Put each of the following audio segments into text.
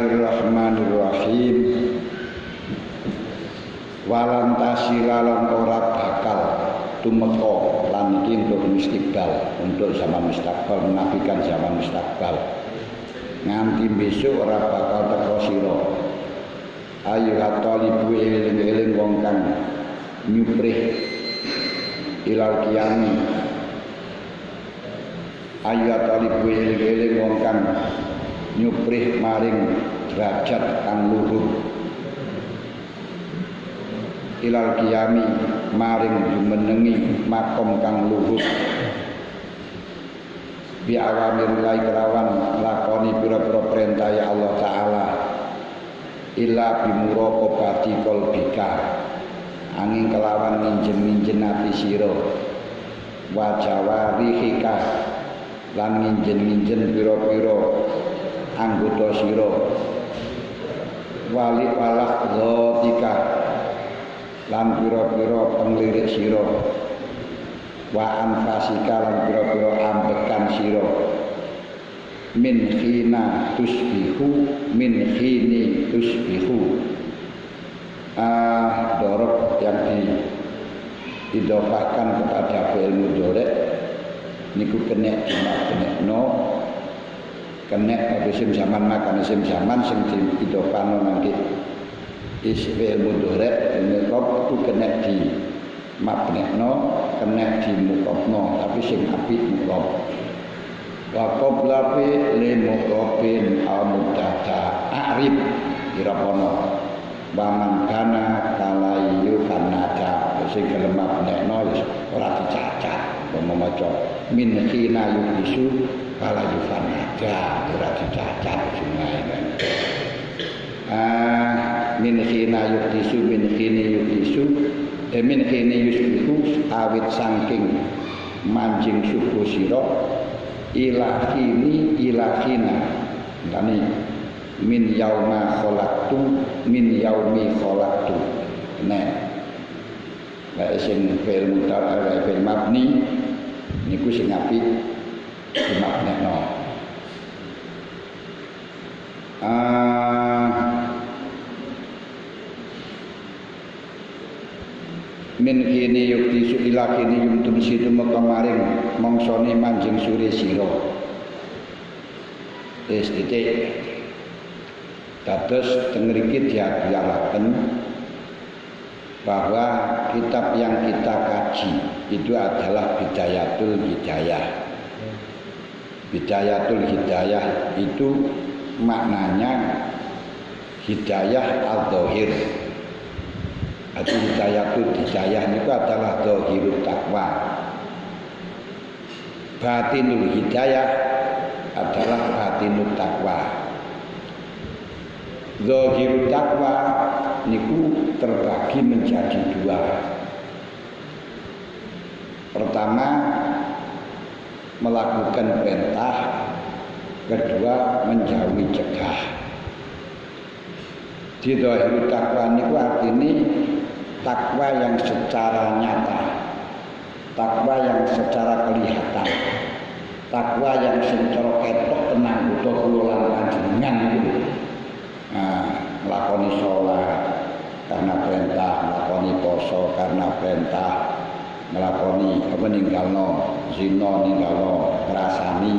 Bismillahirrahmanirrahim. Walan tasilalan ora bakal tumeka lan iki untuk istiqbal, untuk zaman mustaqbal, menafikan zaman mustaqbal. Nganti besok ora bakal teko sira. Ayu hatalibu eling-eling wong kang nyuprih ilal qiyami. Ayu hatalibu eling-eling wong kang nyuprih maring derajat kang luhur. Ilal qiyami maring jumenengi makom kang luhur. Bi awamir lai kelawan lakoni pira-pira perintah ya Allah taala. Illa bimuraqabati qalbika, angin kelawan minjen-minjen ati sira. Wa jawarihika lan minjen-minjen pira-pira anggota sira. Wali walak dzatika lan pira-pira penglirik sira. Wa anfasika lan pira-pira ambekan sira. Min khina tusbihu min khini tusbihu. Dorob yang diidofahkan kepada fi'il mudhari niku kena dimaknekno kena isim zaman makan isim zaman sing diidofahno nanti fi'il mudhari niku kena di maknekno kena di mukofno tapi sing apik mukof. Wa qabla fi limukofin al-mudada a'rib irapono waman kana kalayu kanada sing gelem maknekno wis ora dicacat maca min khina yuhisu kalayu kanada ora dicacat jenenge. Min khina yuhisu min khini yuhisu min khini yuhisu awit saking manjing subuh sira ilahini ilahina tani min yauma khalaqtu min yaumi khalaqtu nek lek sing fi'il mudhari fi'il mabni niku sing apik dimaknekno min kini yukti su ila kini yumtum situ kemarin mongsoni manjing suri siro titik dados tengriki diagalaken bahwa kitab yang kita kaji itu adalah Bidayatul Hidayah. Bidayatul Hidayah itu maknanya hidayah al-dhahir. Itu hidayatul hidayah itu adalah dhahirut taqwa. Batinul hidayah adalah batinut taqwa. Dhahirut taqwa niku terbagi menjadi dua. Pertama melakukan perintah, kedua menjauhi cegah. Di dhahirut taqwa niku artine takwa yang secara nyata, takwa yang secara kelihatan, takwa yang secara ketok tenang butuh kula panjenengan itu. Nglakoni salat karena perintah, nglakoni poso karena perintah, nglakoni ninggalno zina, ninggalno ngrasani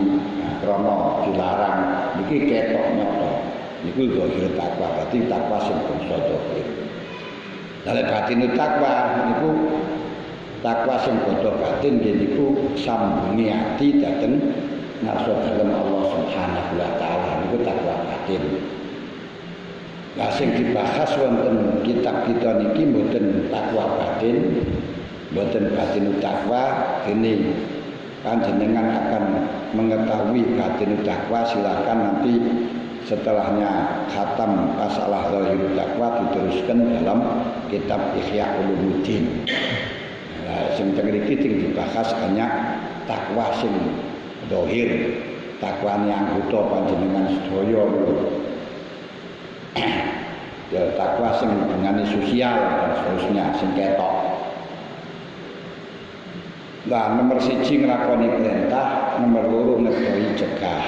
krana dilarang iki ketok nyata. Niku zahir takwa, berarti takwa sing bangsa zahir. Dalem batin takwa niku takwa sing bodho batin niku sambungi ati dhateng ngarsa dalem Allah Subhanahu wa taala niku takwa batin. Lah sing dibahas wonten kitab kita niki mboten takwa batin, mboten batin takwa, dene panjenengan akan mengetahui batin takwa silakan nanti setelahnya khatam masalah zahir takwa diteruskan dalam kitab Ihya Ulumuddin. Nah, sing mriki dibahas hanya takwa sing zahir, takwane anggota panjenengan sedaya. Ya takwa sing hubungane sosial dan seterusnya sing ketok. Lah nomor 1 nglakoni perintah, nomor 2 ngedohi cegah.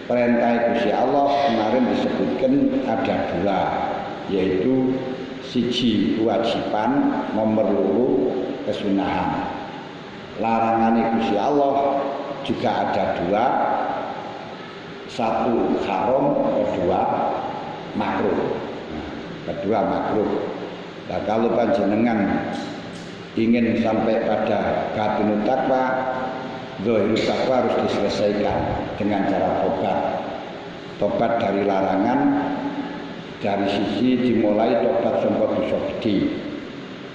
Perintah Gusti Allah kemarin disebut disebutkan ada dua, yaitu siji kewajiban, nomor loro kesunahan. Larangan Gusti Allah juga ada dua, satu haram, kedua makruh. Nah, kalau panjenengan ingin sampai pada batinut takwa, zahirut takwa harus diselesaikan dengan cara tobat dari larangan, dari sisi dimulai tobat sangka dosa gede.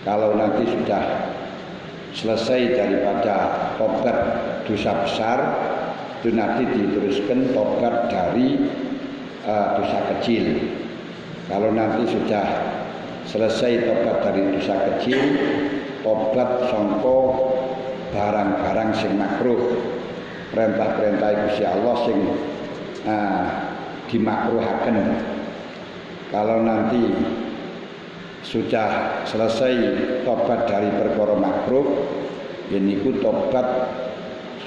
Kalau nanti sudah selesai daripada tobat dosa besar, itu nanti diteruskan tobat dari dosa kecil. Kalau nanti sudah selesai tobat dari dosa kecil, tobat sangka barang-barang sing makruh, perintah-perintah Gusti Allah sing dimakruhaken. Kalau nanti sudah selesai tobat dari perkara makruh, yaiku tobat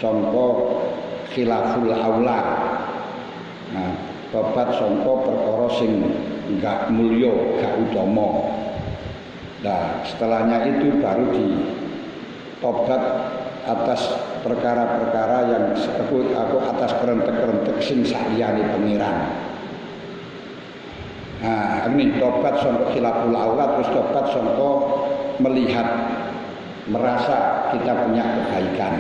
sangka khilaful aula. Nah, tobat sangka perkara sing enggak mulya, enggak utama. Nah, setelahnya itu baru ditobat atas perkara-perkara yang aku atas kerentek-kerentek sing saliyane pengiran. Nah, ini tobat sangka khilaful aula, terus tobat sangka melihat, merasa kita punya kebaikan.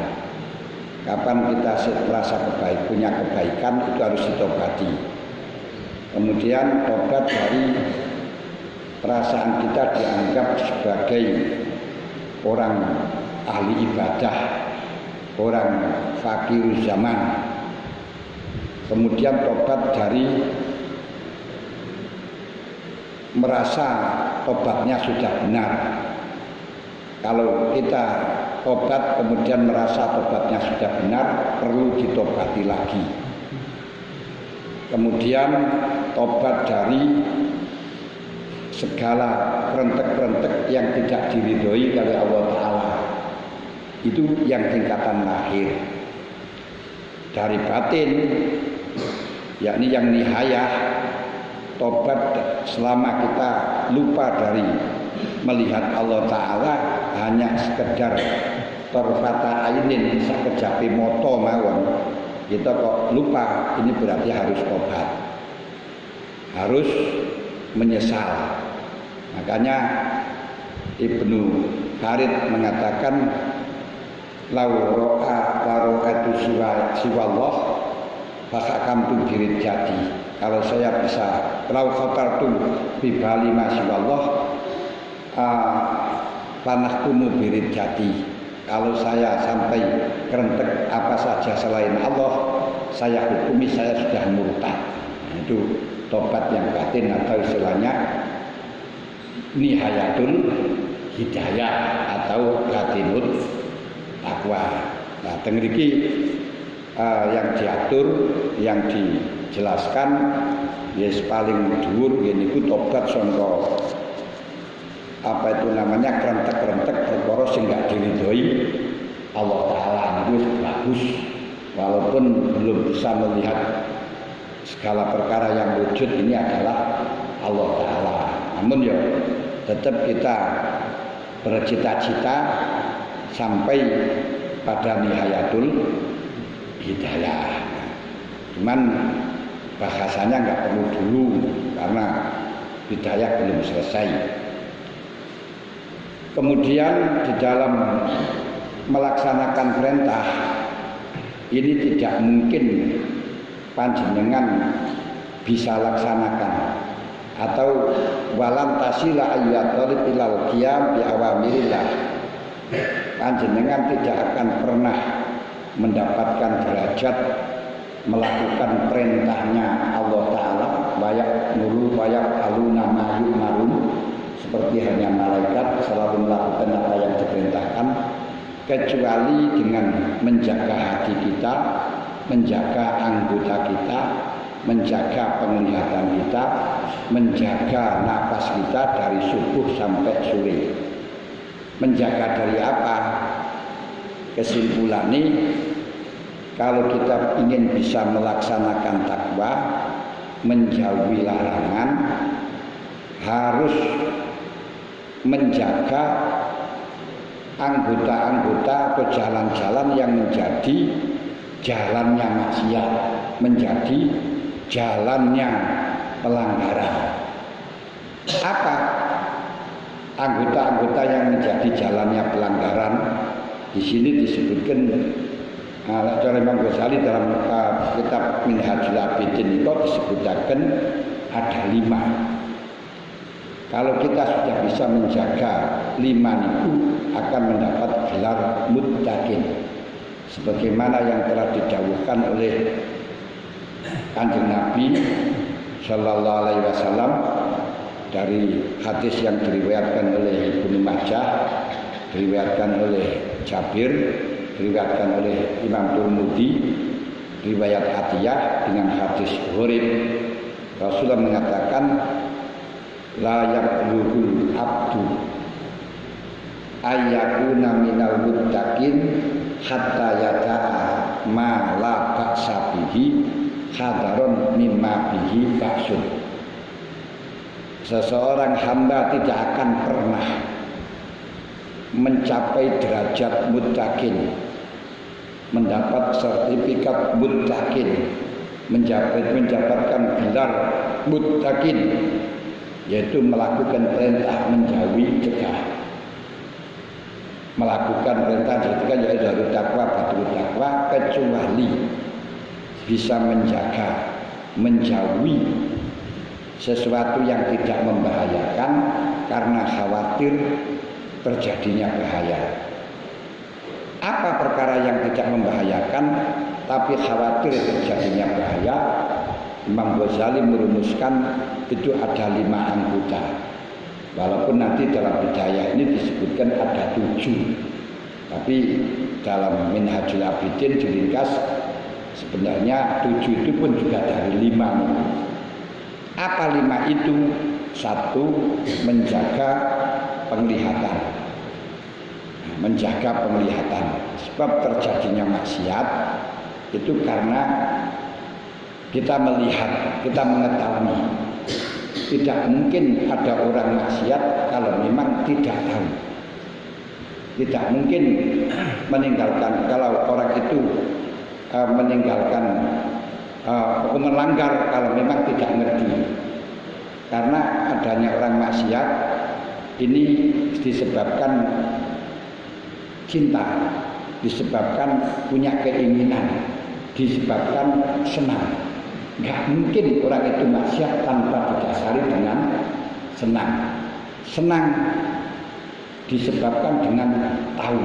Kapan kita merasa punya kebaikan, itu harus ditobati. Kemudian tobat dari perasaan kita dianggap sebagai orang ahli ibadah, orang fakir zaman. Kemudian tobat dari merasa tobatnya sudah benar. Kalau kita tobat kemudian merasa tobatnya sudah benar, perlu ditobati lagi. Kemudian tobat dari segala kerentek-kerentek yang tidak diridhoi oleh Allah Ta'ala. Itu yang tingkatan lahir. Dari batin, yakni yang nihayah, tobat selama kita lupa dari melihat Allah Ta'ala, hanya sekedar torfata ainin, sakejape moto mawon, kita kok lupa, ini berarti harus tobat, harus menyesal. Makanya Ibnu Farid mengatakan, lau ro'atu siwallah fahakamtu birid jadi. Kalau saya bisa, lau khatartu bibali masyaallah, panahkumu birid jadi. Kalau saya sampai kerentek apa saja selain Allah, saya hukumi saya sudah murtad. Itu tobat yang batin atau istilahnya nihayatul hidayah atau batinut takwa. Nah, tengriki yang diatur, yang dijelaskan, yes paling dhuwur niku tobat sangka apa itu namanya kerentek-kerentek perkara sing gak diridhoi Allah Ta'ala. Itu bagus, walaupun belum bisa melihat segala perkara yang wujud ini adalah Allah Ta'ala, namun ya tetap kita bercita-cita sampai pada nihayatul hidayah. Cuman bahasanya nggak perlu dulu karena hidayah belum selesai. Kemudian di dalam melaksanakan perintah ini tidak mungkin panjenengan bisa laksanakan, atau walam tasila ayyatul ilal qiyam bi awamirillah. Panjenengan tidak akan pernah mendapatkan derajat melakukan perintahnya Allah Ta'ala, wayak nuru wayak aluna mayuk marun, seperti hanya malaikat selalu melakukan apa yang diperintahkan, kecuali dengan menjaga hati kita, menjaga anggota kita, menjaga penglihatan kita, menjaga napas kita dari subuh sampai sore. Menjaga dari apa? Kesimpulannya, kalau kita ingin bisa melaksanakan takwa, menjauhi larangan, harus menjaga anggota-anggota atau jalan-jalan yang menjadi jalannya maksiat, menjadi jalannya pelanggaran. Apa anggota-anggota yang menjadi jalannya pelanggaran? Di sini disebutkan oleh Imam Ghazali dalam kitab Minhajul Abidin itu disebutkan ada 5. Kalau kita sudah bisa menjaga 5 itu akan mendapat gelar muttaqin, sebagaimana yang telah didhawuhkan oleh Kanjeng Nabi Sallallahu Alaihi Wasallam dari hadis yang diriwayatkan oleh Ibnu Majah, diriwayatkan oleh Jabir, diriwayatkan oleh Imam Tirmidzi, riwayat Atiyah dengan hadis Hurib. Rasulullah mengatakan, la yaqulul abdu ayyakuna minal muttaqin hatta yata'a ma la ba'sa bihi hadaron mimma bihi ba'sun. Seseorang hamba tidak akan pernah mencapai derajat muttaqin, mendapat sertifikat muttaqin, mendapatkan gelar muttaqin, yaitu melakukan perintah, menjauhi cegah. Melakukan perintah diartikan yaitu dari takwa, batul takwa, kecuali bisa menjaga, menjauhi sesuatu yang tidak membahayakan karena khawatir terjadinya bahaya. Apa perkara yang tidak membahayakan tapi khawatir terjadinya bahaya? Imam Ghazali merumuskan itu ada 5 anggota. Walaupun nanti dalam Hidayah ini disebutkan ada 7, tapi dalam Minhajul Abidin diringkas sebenarnya 7 itu pun juga dari 5. Apa 5 itu? 1, menjaga penglihatan. Menjaga penglihatan. Sebab terjadinya maksiat itu karena kita melihat, kita mengetahui. Tidak mungkin ada orang maksiat kalau memang tidak tahu. Tidak mungkin meninggalkan, kalau orang itu meninggalkan melanggar kalau memang tidak ngerti. Karena adanya orang maksiat ini disebabkan cinta, disebabkan punya keinginan, disebabkan senang. Nggak mungkin orang itu maksiat tanpa didasari dengan senang. Senang disebabkan dengan tahu.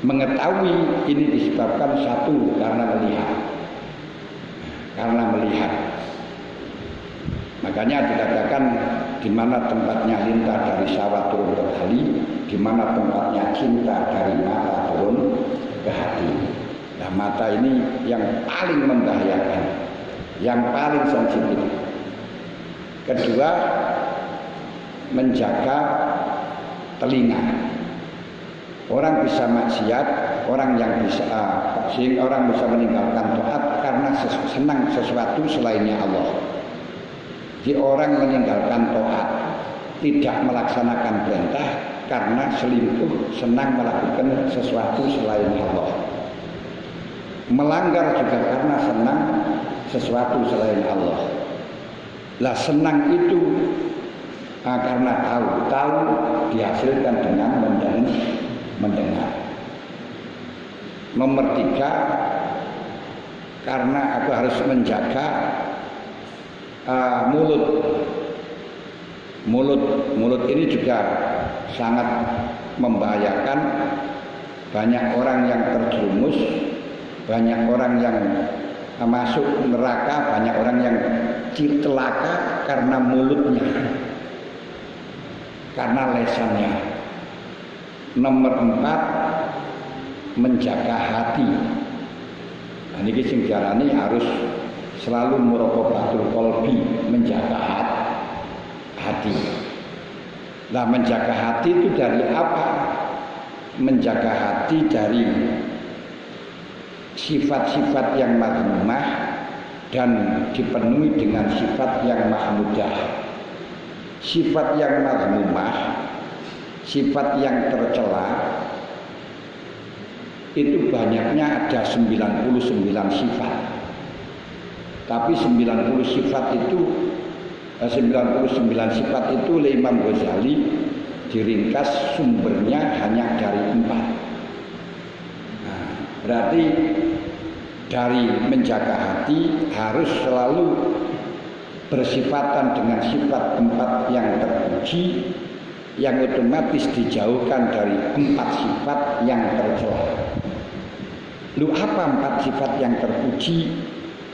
Mengetahui ini disebabkan 1 karena melihat. Karena melihat. Makanya dikatakan di mana tempatnya lintah dari sawah turun ke kali, di mana tempatnya cinta dari mata turun ke hati. Nah, mata ini yang paling membahayakan, yang paling sensitif. Kedua, menjaga telinga. Orang bisa maksiat, orang yang bisa sehingga orang bisa meninggalkan taat karena senang sesuatu selainnya Allah. Jadi orang meninggalkan taat, tidak melaksanakan perintah karena selingkuh, senang melakukan sesuatu selain Allah. Melanggar juga karena senang sesuatu selain Allah. Lah senang itu karena tahu dihasilkan dengan mendengar. Nomor 3, karena aku harus menjaga mulut ini juga sangat membahayakan. Banyak orang yang terjerumus, banyak orang yang masuk neraka, banyak orang yang celaka karena mulutnya, karena lesannya. Nomor 4, menjaga hati. Nah, ini sing diarani harus selalu muraqabatul qalbi, menjaga hati. Nah, menjaga hati itu dari apa? Menjaga hati dari sifat-sifat yang madhumah, dan dipenuhi dengan sifat yang mahmudah, sifat yang mazmumah, sifat yang tercela. Itu banyaknya ada 99 sifat. Tapi 99 sifat itu oleh Imam Ghazali diringkas sumbernya hanya dari 4. Nah, berarti dari menjaga hati harus selalu bersifatan dengan sifat 4 yang terpuji, yang otomatis dijauhkan dari 4 sifat yang tercela. Lu apa 4 sifat yang terpuji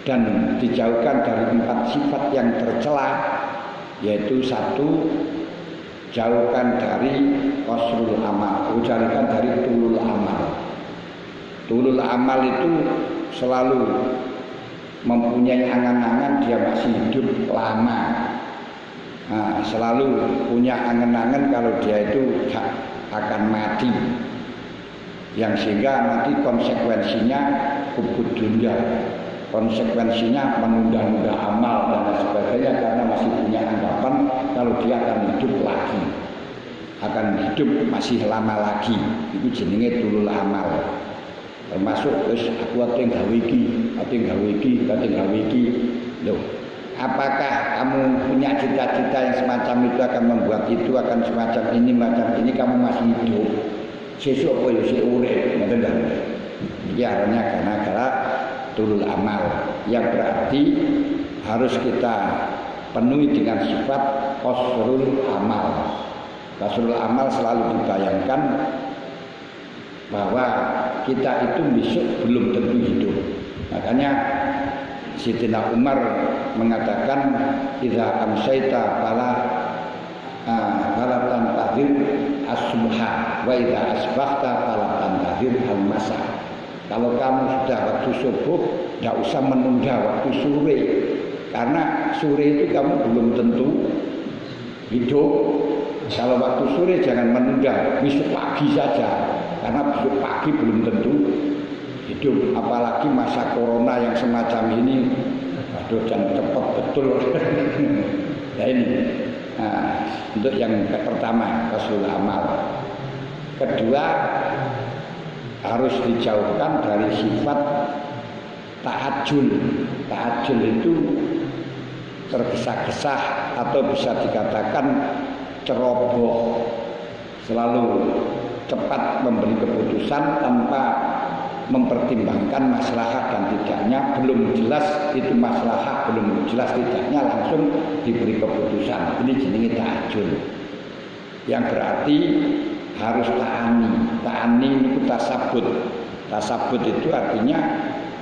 dan dijauhkan dari 4 sifat yang tercela? Yaitu 1, jauhkan dari qasrul amal, jauhkan dari tulul amal. Tulul amal itu selalu mempunyai angan-angan dia masih hidup lama. Nah, selalu punya angan-angan kalau dia itu akan mati, yang sehingga nanti konsekuensinya hubud dunia, konsekuensinya menunda-nunda amal dan sebagainya, karena masih punya anggapan kalau dia akan hidup lagi, akan hidup masih lama lagi. Itu jenenge tulul amal. Termasuk aku ate gawe iki, loh. Apakah kamu punya cita-cita yang semacam itu, akan membuat itu, akan semacam ini, kamu masih hidup? Sesuk apa ya sik urip, ngoten lho. Iki arane gara-gara tulul amal, yang berarti harus kita penuhi dengan sifat qasrul amal. Qasrul amal selalu dibayangkan bahwa kita itu besok belum tentu hidup. Makanya Sayyidina Umar mengatakan, idza amsayta fala tantazir as-subha wa idza asbahta fala tantazir al-masa. Kalau kamu sudah waktu subuh, tidak usah menunda waktu sore, karena sore itu kamu belum tentu hidup. Kalau waktu sore jangan menunda, besok pagi saja, karena besok pagi belum tentu hidup. Apalagi masa corona yang semacam ini, aduh jangan cepat betul. Ya ini untuk yang pertama, qasrul amal. Kedua, harus dijauhkan dari sifat ta'ajjul. Ta'ajjul itu tergesa-gesa atau bisa dikatakan ceroboh, selalu cepat memberi keputusan tanpa mempertimbangkan maslahat dan tidaknya. Belum jelas itu maslahat, belum jelas tidaknya, langsung diberi keputusan. Ini jenenge ta'ajjul, yang berarti harus ta'ani. Ta'ani itu tasabut. Tasabut itu artinya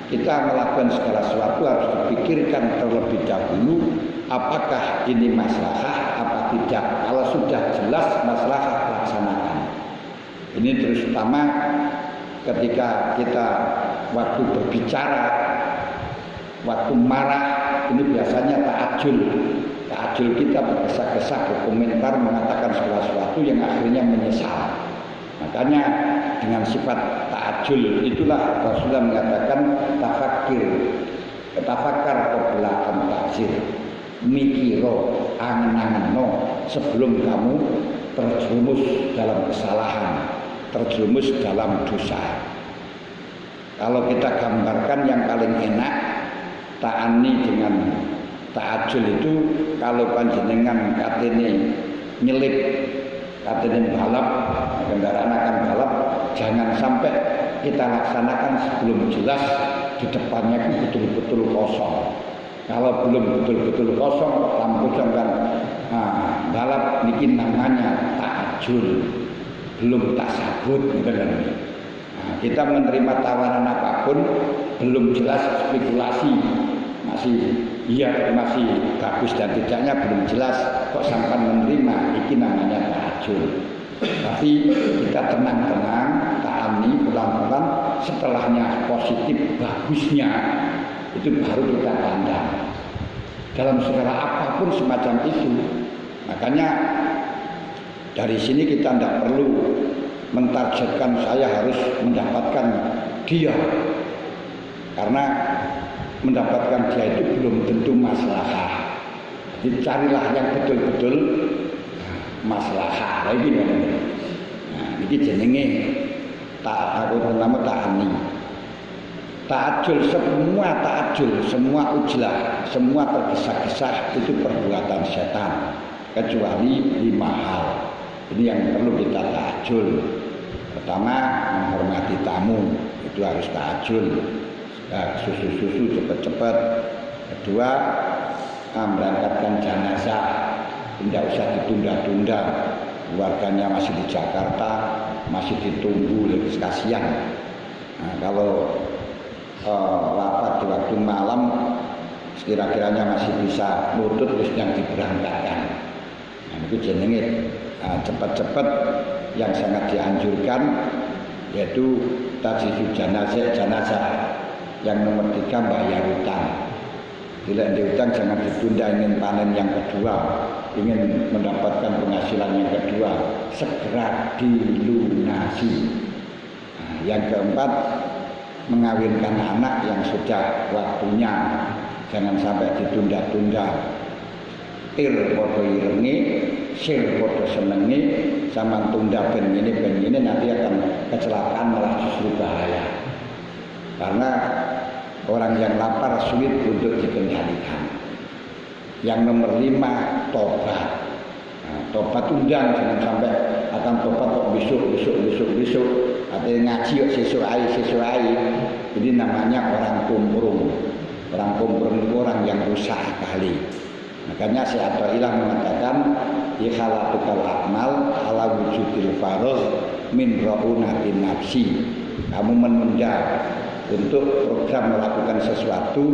kita melakukan segala sesuatu harus dipikirkan terlebih dahulu, apakah ini maslahat apa tidak. Kalau sudah jelas maslahat, laksanakan. Ini terutama ketika kita waktu berbicara, waktu marah, ini biasanya ta'ajjul. Ta'ajjul kita bergesa-gesa, berkomentar, mengatakan segala sesuatu yang akhirnya menyesal. Makanya dengan sifat ta'ajjul itulah Rasulullah mengatakan tafakkar qabla an ta'zir. Mikiro, angen-angenno sebelum kamu terjerumus dalam kesalahan, terjerumus dalam dosa. Kalau kita gambarkan yang paling enak, ta'ani dengan ta'ajjul itu, kalau panjenengan katene nyelip, katene balap, kendaraan akan balap, jangan sampai kita laksanakan sebelum jelas di depannya itu betul-betul kosong. Kalau belum betul-betul kosong, lampu sampai balap, niki namanya ta'ajjul, belum tasabut, gitu kan. Kita menerima tawaran apapun belum jelas, spekulasi, masih iya, masih bagus dan tidaknya belum jelas, kok sampai menerima, ini namanya ta'ajjul. Tapi kita tenang-tenang, ta'ani, pelan-pelan, setelahnya positif, bagusnya, itu baru kita pandang. Dalam segala apapun semacam itu. Makanya dari sini kita tidak perlu mentargetkan saya harus mendapatkan dia, karena mendapatkan dia itu belum tentu maslahah. Jadi carilah yang betul-betul maslahah. Lagi nih. Nah, ini jenenge aku nama ta'ani. Ta'ajul, semua ujlah, semua tergesa-gesa itu perbuatan setan, kecuali 5 hal. Ini yang perlu kita ta'ajul. Pertama, menghormati tamu, itu harus ta'ajul. Susu-susu cepat-cepat. Kedua, berangkatkan jenazah, tidak usah ditunda-tunda. Keluarganya masih di Jakarta, masih ditunggu, lebih kasihan. Nah, kalau wafat di waktu malam, sekira-kiranya masih bisa nutut terus yang diberangkatkan. Nah, itu jenenge cepat-cepat. Yang sangat dianjurkan yaitu tajhizul jenazah. Yang nomor 3, bayar utang. Bila diutang jangan ditunda, ingin panen yang kedua, ingin mendapatkan penghasilan yang kedua, segera dilunasi. Nah, yang keempat, mengawinkan anak yang sudah waktunya, jangan sampai ditunda-tunda. Ir podo irenge, sir podo senenge, sama tunda ben ini nanti akan kecelakaan, malah justru bahaya. Karena orang yang lapar sulit untuk dikendalikan. Yang nomor 5, tobat. Nah, tobat undang, jangan sampai akan tobat kok besok. Artinya ngaji kok sesuk ae. Jadi namanya orang kumprung. Orang kumprung itu orang yang rusak akali. Makanya Syekh Athaillah mengatakan ikhlaqul a'mal ala wujudil faragh min raunatin nafsi. Kamu menunda untuk program melakukan sesuatu,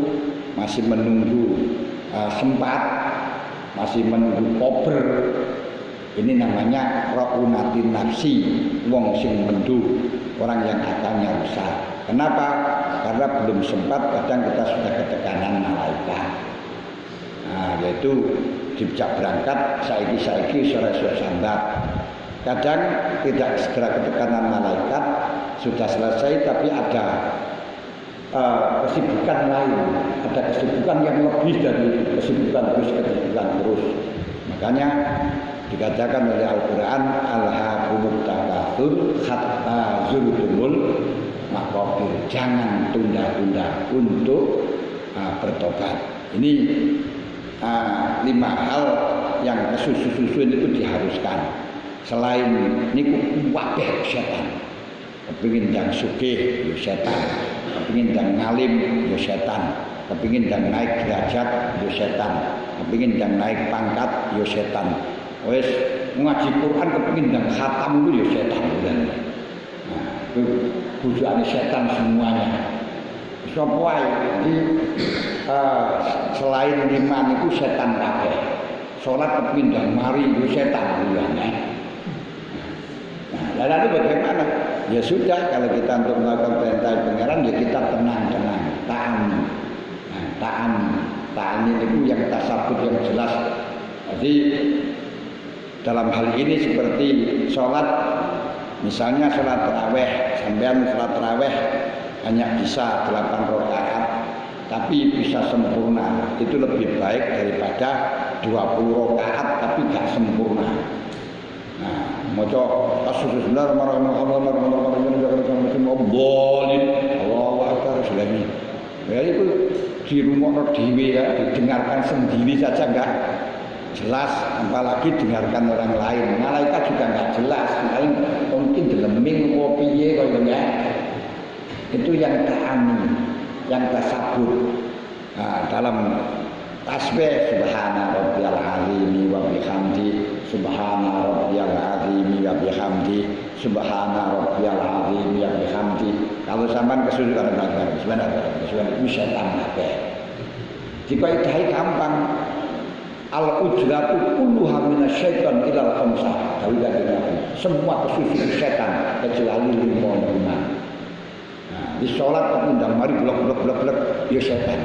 masih menunggu sempat, masih menunggu kober. Ini namanya raunatin nafsi, wong sing mendu, orang yang akalnya rusak. Kenapa? Karena belum sempat, kadang kita sudah ketekanan malaikat. Nah, yaitu dijak berangkat saiki sore sambat. Kadang tidak segera ketekanan malaikat, sudah selesai tapi ada kesibukan lain, ada kesibukan yang lebih dari kesibukan terus. Makanya dikatakan oleh Al-Quran, alhaakumut takatsur hatta zurtumul maqabir. Jangan tunda-tunda untuk bertobat. Ini 5 hal yang kesusu-susu itu diharuskan. Selain niku kabeh setan. Kepingin dan sugih ya setan, kepingin dan ngalim ya setan, kepingin dan naik derajat ya setan, kepingin dan naik pangkat ya setan. Wes ngaji Quran kepingin dan khatam itu ya setan. Nah, itu bujane setan semuanya. Sapa wae. Jadi selain 5 itu setan kabeh. Salat kepingin dan mari ya setan bulannya. Nah, lalu bagaimana? Ya sudah, kalau kita untuk melakukan perintah pangeran ya kita tenang-tenang, ta'an itu yang tasabut yang jelas. Jadi dalam hal ini seperti sholat, misalnya sholat tarawih, sampean sholat tarawih hanya bisa 8 rakaat, tapi bisa sempurna, itu lebih baik daripada 20 rakaat tapi gak sempurna. Nah, maca Allahu Akbar selami. Ya itu di rumah dhewe ya, didengarkan sendiri saja enggak jelas, apalagi dengarkan orang lain. Malaikat juga enggak jelas, mungkin deleming apa piye kayane. Itu yang ta'ani, yang tasabut. Nah, dalam tasbih subhana rabbiyal azim wa bihamdi, subhana rabbiyal azim wa bihamdi, subhana rabbiyal azim wa bihamdi. Kalau sampean kesulitan sebenarnya itu setan kabeh. Dikaidahi gampang. Al ujratu kulluha minasyaiton ilal khamsah. Semua kesulitan setan kecuali 5 iman. Nah, di salat kepundang mari blok ya setan.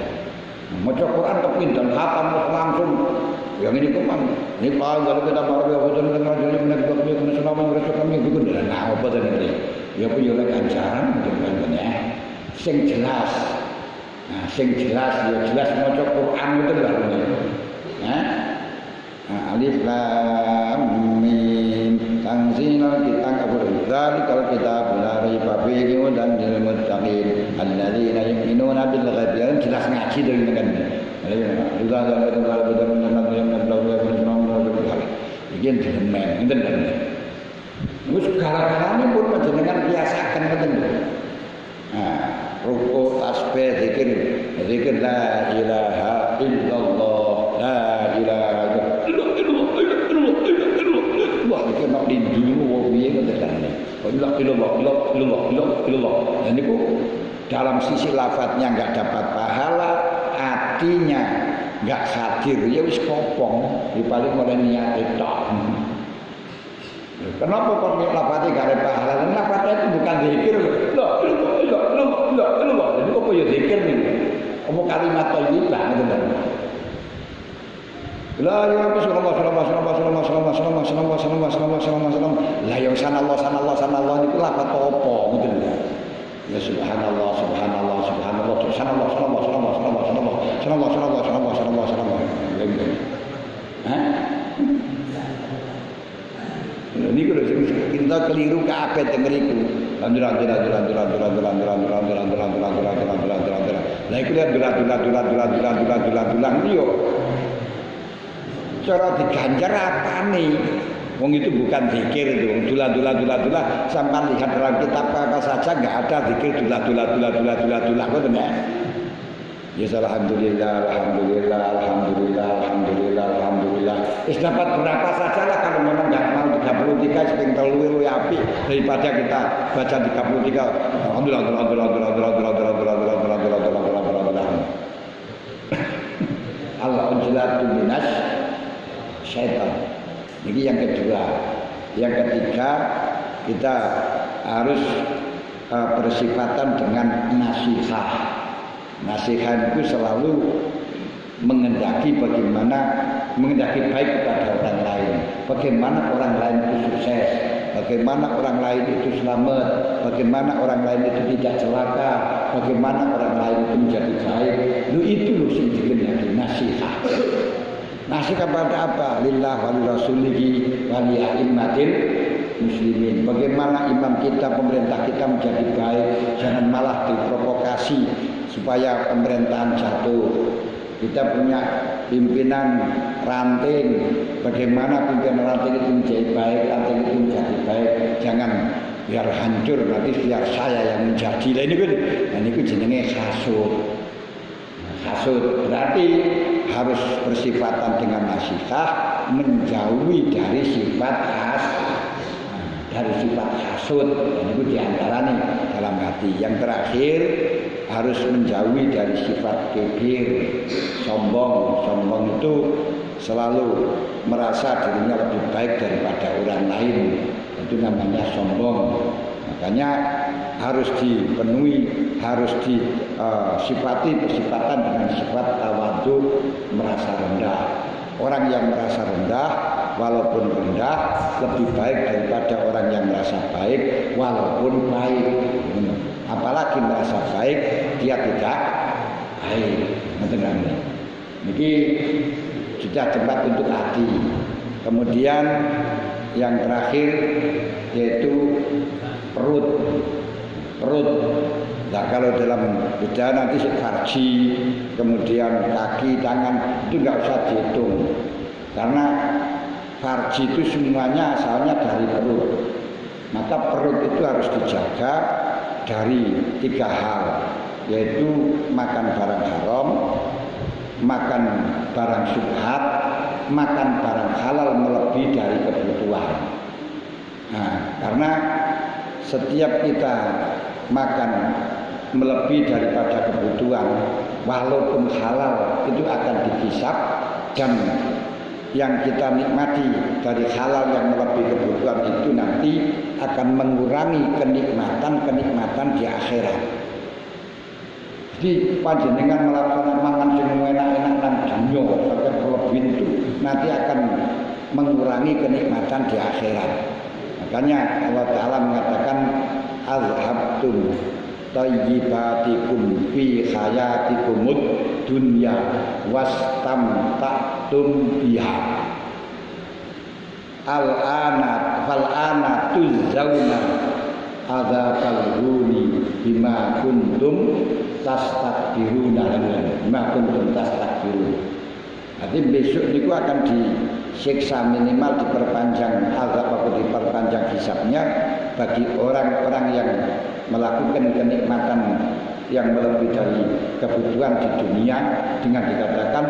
Maca Quran kepindah khatam langsung. Yang ini kemang. Ini kalau kita baru betul dengan jalan menarik dengan selama mereka kami begitu dan apa tadi? Ya punya ajaran mungkin ya. Sing jelas. Nah, sing jelas ya jelas maca Quran itu lho. Nah, alif lam mim tanzilul kitab dzalikal kitab la raiba fihi hudan lil muttaqin alladzina yu'minuna bil ghaibi. Jelas ngaji to ngene kan. Iki demen ngenten kan. Wis gara-garane pun panjenengan biasaken ngoten lho. Nah, ruku tasbih zikir la ilaha illallah la ilaha illallah iki nek dindulu wong piye ngoten kan. Illallah. Dan itu dalam sisi lafadznya enggak dapat pahala, artinya enggak hadir ya wis kopong dipaling oleh niat itu. Kenapa kok lafadznya enggak ada pahala? Lafadznya itu bukan zikir loh. Jadi kok ya zikir nih? Apa kalimat thayyibah ngoten. La ilaha illallah la yang sanallah niku lafadz apa ngoten. Ya subhanallah ini kalau kita keliru kabeh teng mriku. Lah iku dulan yo. Cara diganjar apane? Wong itu bukan zikir itu, dulan sampai lihat dalam kitab apa saja enggak ada zikir dulan ngoten ya. Yes, alhamdulillah. Wis dapat berapa saja lah kalau memang enggak mau 33 sing telu api daripada kita baca 33. Alhamdulillah. Al-unjilatu minas syaitan. Ini yang kedua. Yang ketiga, kita harus bersifatan dengan nasihat. Nasihat itu selalu mengendaki baik kepada orang lain. Bagaimana orang lain itu sukses, bagaimana orang lain itu selamat, bagaimana orang lain itu tidak celaka, bagaimana orang lain itu menjadi baik. Itu loh sing dikenaki nasihat. Nasihat pada apa? Lillah wali rasulihi wali a'immatil muslimin. Bagaimana imam kita, pemerintah kita menjadi baik, jangan malah diprovokasi supaya pemerintahan jatuh. Kita punya pimpinan ranting, bagaimana pimpinan ranting itu menjadi baik, ranting itu menjadi baik. Jangan biar hancur, nanti biar saya yang menjadi. Lah ini jenenge hasud. Hasud berarti harus bersifatan dengan nasihat, menjauhi dari sifat hasud. Dan itu diantaranya dalam hati. Yang terakhir harus menjauhi dari sifat kibir, sombong. Sombong itu selalu merasa dirinya lebih baik daripada orang lain. Itu namanya sombong. Makanya harus dipenuhi, harus disifati bersifatan dengan sifat tawadhu, merasa rendah. Orang yang merasa rendah, walaupun rendah, lebih baik daripada orang yang merasa baik, walaupun baik. Apalagi merasa baik, dia tidak baik. Ini sudah tempat untuk hati. Kemudian yang terakhir yaitu perut. Nah, kalau dalam beda nanti farji, kemudian kaki, tangan itu nggak usah dihitung, karena farji itu semuanya asalnya dari perut. Maka perut itu harus dijaga dari 3 hal, yaitu makan barang haram, makan barang syubhat, makan barang halal melebihi dari kebutuhan. Nah, karena setiap kita makan melebihi daripada kebutuhan, walaupun halal itu akan dihisab, dan yang kita nikmati dari halal yang melebihi kebutuhan itu nanti akan mengurangi kenikmatan di akhirat. Jadi panjenengan melaksanakan mangan sing enak-enak nang dunya sampai berlebihan itu nanti akan mengurangi kenikmatan di akhirat. Makanya Allah Ta'ala mengatakan azhabtum tayyibatikum fi hayatikumud dunya wastamta'tum biha al-ana fal-ana tuzzauna adzabal huni bima kuntum tastakbiruna bima kuntum tastakbirun. Nanti besok niku akan disiksa minimal diperpanjang azab atau diperpanjang hisabnya bagi orang-orang yang melakukan kenikmatan yang melebihi dari kebutuhan di dunia dengan dikatakan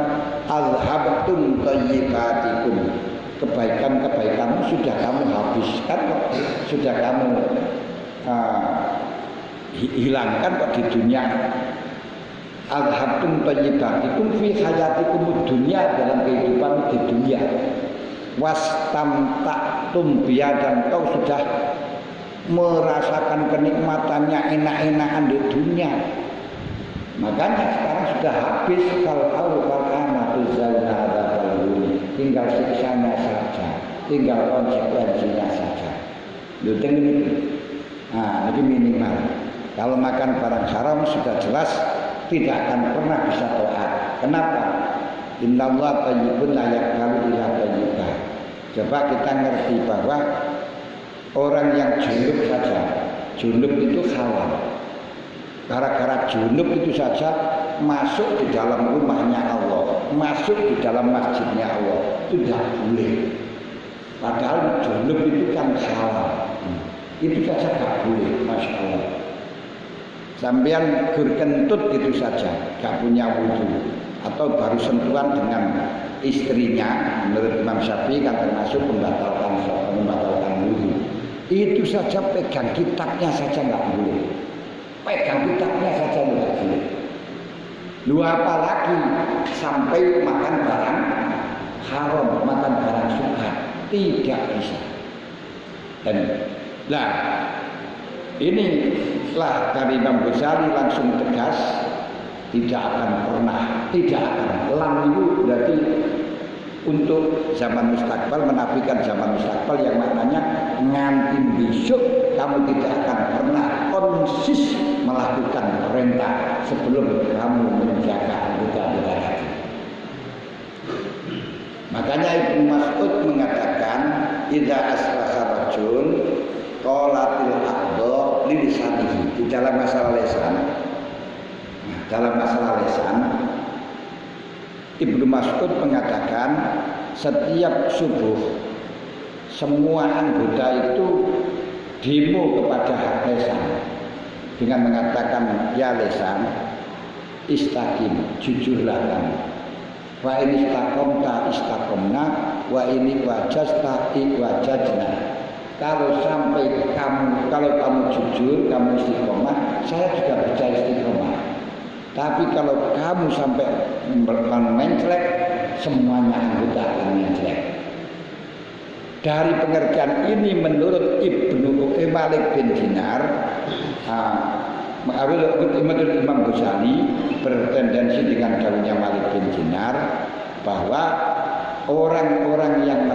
azhabtum thayyibatikum, kebaikan-kebaikanmu sudah kamu habiskan, sudah kamu hilangkan kok di dunia. Azhabtum thayyibatikum fi hayatikum dunya, dalam kehidupan di dunia. Wastamta'tum biha, dan kau sudah merasakan kenikmatannya enak-enakan di dunia. Makanya sekarang sudah habis. Tinggal siksanya saja, tinggal konsekuensinya saja. Luteng ini. Nah, ini minimal. Kalau makan barang haram sudah jelas tidak akan pernah bisa taat. Kenapa? Innallaha thayyibun la yaqbalu illa thayyiban. Coba kita ngerti bahwa orang yang junub saja, junub itu halal. Gara-gara junub itu saja masuk di dalam rumahnya Allah, masuk di dalam masjidnya Allah, itu tidak boleh. Padahal junub itu kan halal, itu saja tidak boleh, masya Allah. Sampean gur kentut gitu saja, gak punya wudu, atau baru sentuhan dengan istrinya, menurut Imam Syafi'i kan termasuk membatalkan wudu. Itu saja pegang kitabnya saja nggak boleh, pegang kitabnya saja nggak boleh. Lu apalagi sampai makan barang haram, makan barang syubhat, tidak bisa. Dan lah inilah dari Imam Ghazali langsung tegas, tidak akan pernah, tidak akan. Lam itu berarti untuk zaman mustakbal, menafikan zaman mustakbal yang maknanya nganti besok kamu tidak akan pernah konsis melakukan perintah sebelum kamu menjaga anggota-anggota hati. Makanya Ibnu Mas'ud mengatakan idza asraha rajul qalatil aqdo lilisanihi, di dalam masalah lisan. Dalam masalah lisan Ibnu Mas'ud mengatakan setiap subuh semua anggota itu demo kepada hak lisan dengan mengatakan ya lisan istaqim, jujurlah kamu. Wa in istaqamta istaqamna wa in wajasta wajadna. Kalau kamu jujur, kamu istiqomah, saya juga bisa istiqomah. Tapi kalau kamu sampai menclek, semuanya anggota akan menclek. Dari pengertian ini menurut Ibnu Malik bin Dinar, menurut Imam Ghazali bertendensi dengan daunnya Malik bin Dinar bahwa orang-orang yang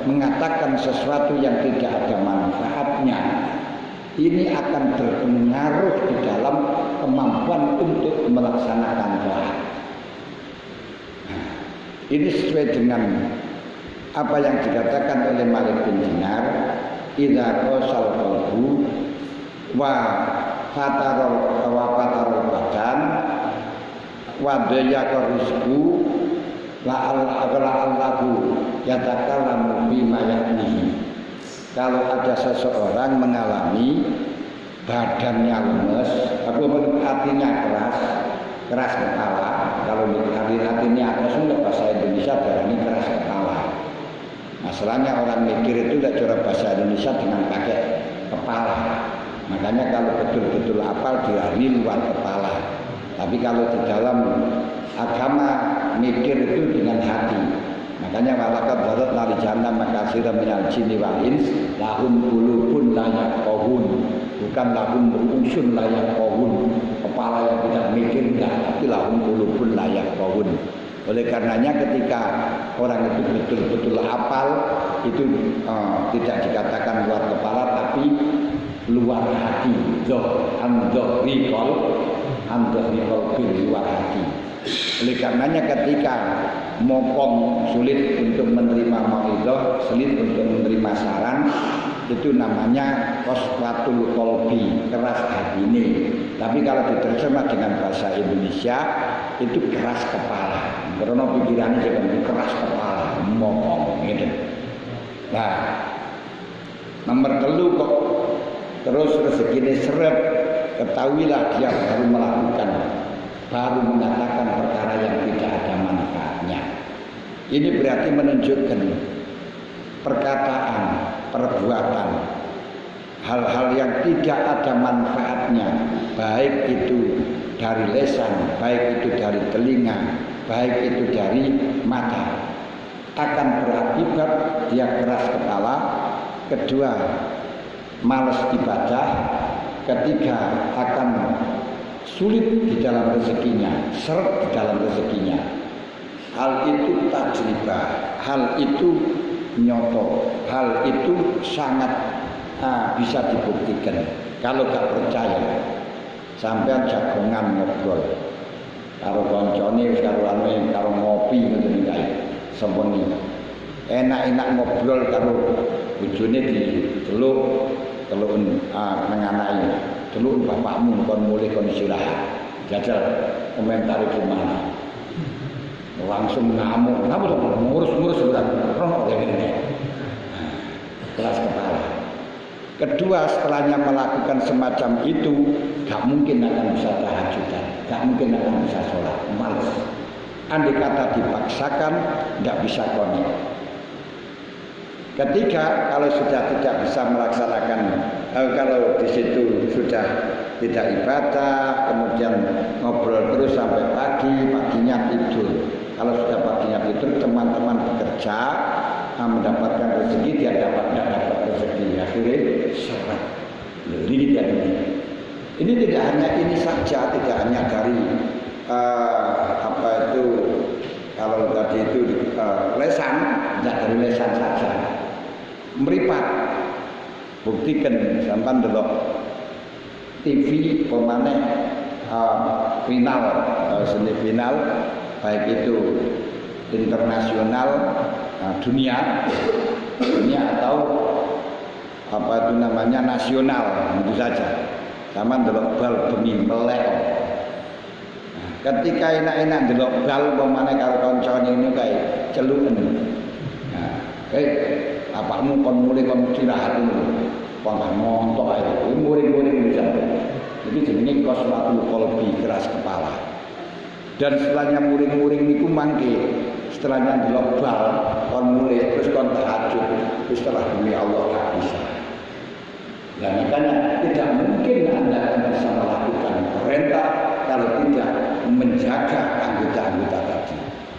mengatakan sesuatu yang tidak ada manfaatnya ini akan berpengaruh di dalam kemampuan untuk melaksanakan doa. Ini sesuai dengan apa yang dikatakan oleh Malik bin Dinar, idza qasal qalbu wa fatarul badan wa dayaqa rizqu la allahu yatakallamu bima ya'nihi. Kalau ada seseorang mengalami badannya lemes, hatinya keras kepala. Kalau hatinya atas untuk bahasa Indonesia berani keras kepala. Masalahnya orang mikir itu tidak cara bahasa Indonesia dengan pakai kepala. Makanya kalau betul-betul hafal dirani luar kepala. Tapi kalau di dalam agama mikir itu dengan hati. Makanya walaqad darat lari jahannam makasira minal jinni wal ins lahum qulubun la yafqahun, bukan lahum ru'usun la yafqahun, kepala yang tidak mikir enggak, tapi lahum qulubun la yafqahun. Oleh karenanya ketika orang itu betul-betul hafal itu tidak dikatakan luar kepala, tapi luar hati, andorikol bil luar hati. Oleh karenanya ketika mokong sulit untuk menerima mauidhah, sulit untuk menerima saran, itu namanya qaswatul qalbi, keras hati ini. Tapi kalau diterjemah dengan bahasa Indonesia itu keras kepala. Karena pikirannya seperti keras kepala, mokong gitu. Nah, nomor 3 kok terus rezekine seret, ketahuilah dia baru melakukan, baru mengatakan perkara yang tidak ada manfaatnya. Ini berarti menunjukkan perkataan, perbuatan, hal-hal yang tidak ada manfaatnya, baik itu dari lisan, baik itu dari telinga, baik itu dari mata, akan berakibat dia keras kepala. Kedua, malas ibadah. Ketiga, akan sulit di dalam rezekinya, seret di dalam rezekinya. Hal itu tajribah, hal itu nyoto, hal itu sangat bisa dibuktikan. Kalau gak percaya, sampean jagongan ngobrol karo koncone, karo ngopi ngoten iki sempeni. Enak-enak ngobrol karo bojone diceluk nang anake. Celuk bapakmu kon mulih kon istirahat. Jajal komentar gimana. Langsung ngamuk ngurus urat roh ngene. Keras kepala. Kedua, setelahnya melakukan semacam itu, gak mungkin akan bisa tahajudan, gak mungkin akan bisa sholat, malas. Andai kata dipaksakan, gak bisa konek. Ketiga, kalau sudah tidak bisa melaksanakan, kalau di situ sudah tidak ibadah, kemudian ngobrol terus sampai pagi, paginya tidur. Kalau sudah paginya tidur, teman-teman bekerja, mendapatkan rezeki, dia tidak dapat rezeki, akhirnya syarat. Ini tidak hanya ini saja, tidak hanya dari kalau tadi itu lesan, tidak dari lesan saja. Meripat, buktikan sampai delok TV pemane final, seni final, baik itu internasional, dunia atau apa itu namanya nasional, itu saja. Sama delok bal bemi melek. Ketika enak-enak delok bal pemane karo kancane ini kae celuken. Apakmu kon mulai kon istirahat dulu, kon montok ae, muring-muring bisa. Jadi jenenge qaswatul qalbi, keras kepala. Dan setelahnya muring-muring niku mangke, setelahnya delok bal, kon mulai terus kon tahajud, setelah demi Allah gak bisa. Dan makanya tidak mungkin Anda akan bisa melakukan perintah kalau tidak menjaga anggota-anggota tadi.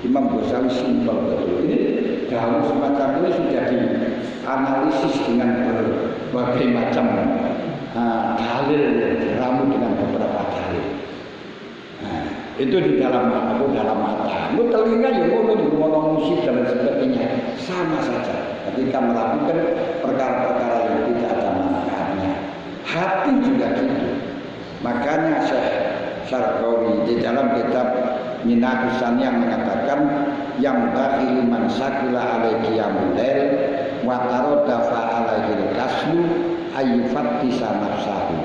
Imam Ghazali simpel betul. Ini dalam semacam ini sudah dianalisis dengan berbagai macam dalil, diramu dengan beberapa dalil. Itu di dalam mata. Mu telinga ya ngono ngomong musik dan sebagainya, sama saja. Ketika melakukan perkara-perkara yang tidak ada manfaatnya, hati juga gitu. Makanya Syekh Syarqawi di dalam kitab Minakusan yang mengatakan yang bagi liman sakila alaihi yamulail wa tarodafa alaihi kaslu ayyufattisa nafsahu.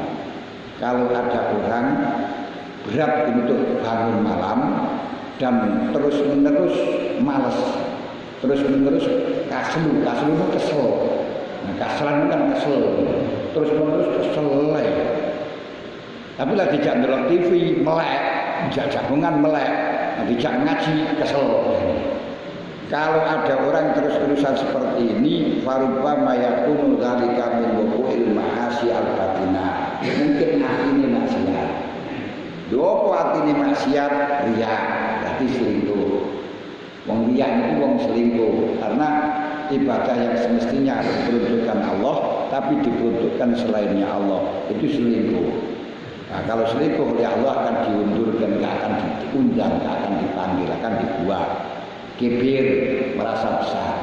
Kalau ada orang berat untuk bangun malam dan terus menerus malas, terus menerus kaslu itu kesel. Nah, kaselan kan kesel, terus menerus kesel. Tapi lagi jak ndelok TV melek, jak jagongan melek, dijak ngaji kesel. Kalau ada orang terus-terusan seperti ini, faruba mayakunu dzalika min wuqu'il ma'asi al-batinah. Mungkin ini maksiat. Dopo atine maksiat riya, berarti selingkuh. Wong riya itu wong selingkuh karena ibadah yang semestinya diperuntukkan Allah tapi diperuntukkan selainnya Allah, itu selingkuh. Nah, kalau selingkuh oleh Allah akan diundurkan, tidak akan diundang, tidak akan dipanggil, akan dibuat. Kibir, merasa besar.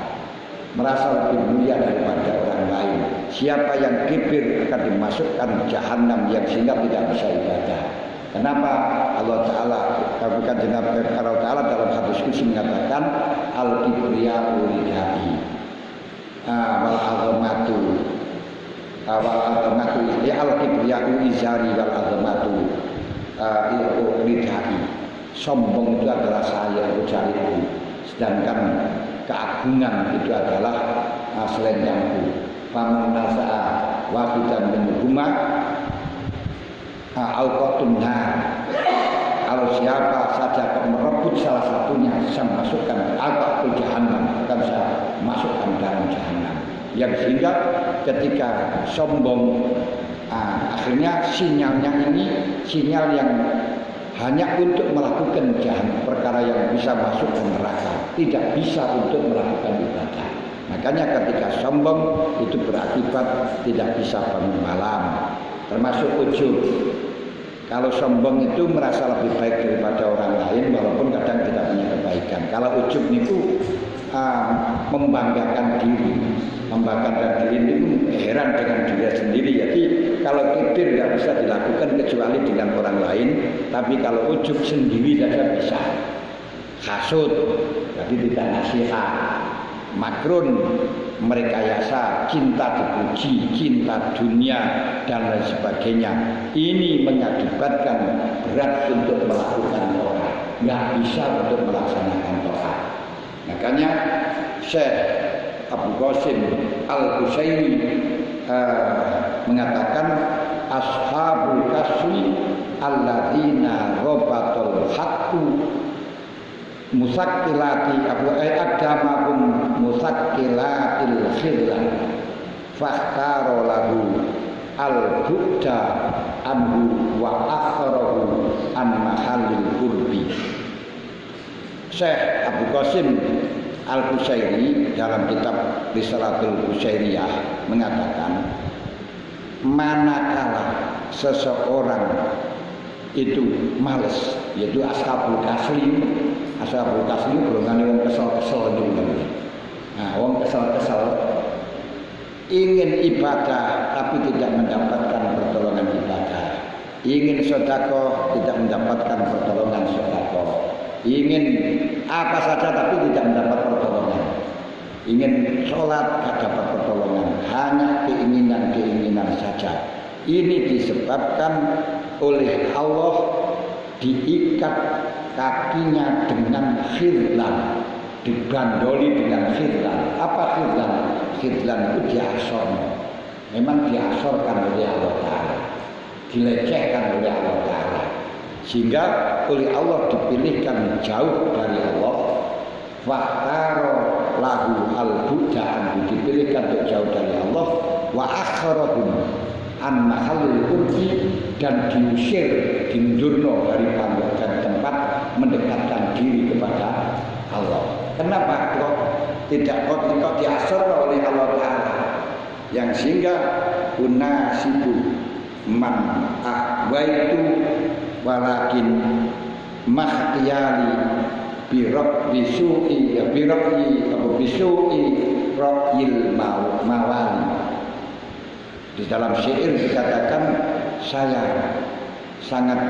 merasa lebih mulia daripada orang lain. Siapa yang kibir akan dimasukkan jahanam yang sehingga tidak bisa ibadah. Kenapa? Allah Ta'ala bukan Allah Ta'ala dalam hadis qudsi mengatakan al-kibriya'u ridai wal azamatu ya al-kibriya'u izari wal azamatu ridai. Sombong itu adalah saya, ujarku, sedangkan keagungan itu adalah selendangku. Faman nasa'a wahidan minhuma al-qatunna. Kalau siapa saja merebut salah satunya, saya masukkan al-qatul jahannam, akan saya masukkan dalam jahannam. Yang sehingga ketika sombong, akhirnya sinyalnya ini sinyal yang hanya untuk melakukan perkara yang bisa masuk ke neraka, tidak bisa untuk melakukan ibadah. Makanya ketika sombong itu berakibat tidak bisa bangun malam, termasuk ujub. Kalau sombong itu merasa lebih baik daripada orang lain, walaupun kadang tidak punya kebaikan. Kalau ujub itu membanggakan diri, itu heran dengan diri sendiri. Jadi kalau kibir nggak bisa dilakukan kecuali dengan orang lain, tapi kalau ujub sendiri saja bisa. Hasud, jadi tidak nasihat. Makrun, merekayasa, cinta dipuji, cinta dunia dan lain sebagainya. Ini mengakibatkan berat untuk melakukan doa, nggak bisa untuk melaksanakan doa. Makanya Syekh Abu Qasim Al-Qusairi mengatakan ashabul kasri alladzina robatul haqqu musakkilati agamakum musakkilatil khillah fakhtaro lahu al-bu'da anhu wa akharahu an mahallil qurbi. Syekh Abu Qasim Al-Qusairi dalam kitab Risalatul Qusairiyah mengatakan, manakala seseorang itu males, yaitu ashabul kasri golongan wong kesel-kesel itu. Nah, wong kesel-kesel ingin ibadah tapi tidak mendapatkan pertolongan ibadah, ingin sedekah tidak mendapatkan pertolongan sedekah, ingin apa saja tapi tidak mendapat pertolongan, ingin sholat tidak dapat pertolongan, hanya keinginan-keinginan saja. Ini disebabkan oleh Allah diikat kakinya dengan khidlan, dibandoli dengan khidlan. Apa khidlan? Khidlan itu diasor. Memang diasorkan oleh Allah Ta'ala, dilecehkan oleh Allah Ta'ala, sehingga oleh Allah dipilihkan jauh dari Allah. Faktaro lahu al-buda'an, dipilihkan untuk jauh dari Allah. Wa akharahum an mahallil qurbi, dan diusir, dindurno dari panggonan tempat mendekatkan diri kepada Allah. Kenapa kok tidak kok diasor oleh Allah Ta'ala, yang sehingga unasibu man ahwaitu walakin makhtiyali bisu'i ra'yil mawali. Di dalam syair dikatakan, saya sangat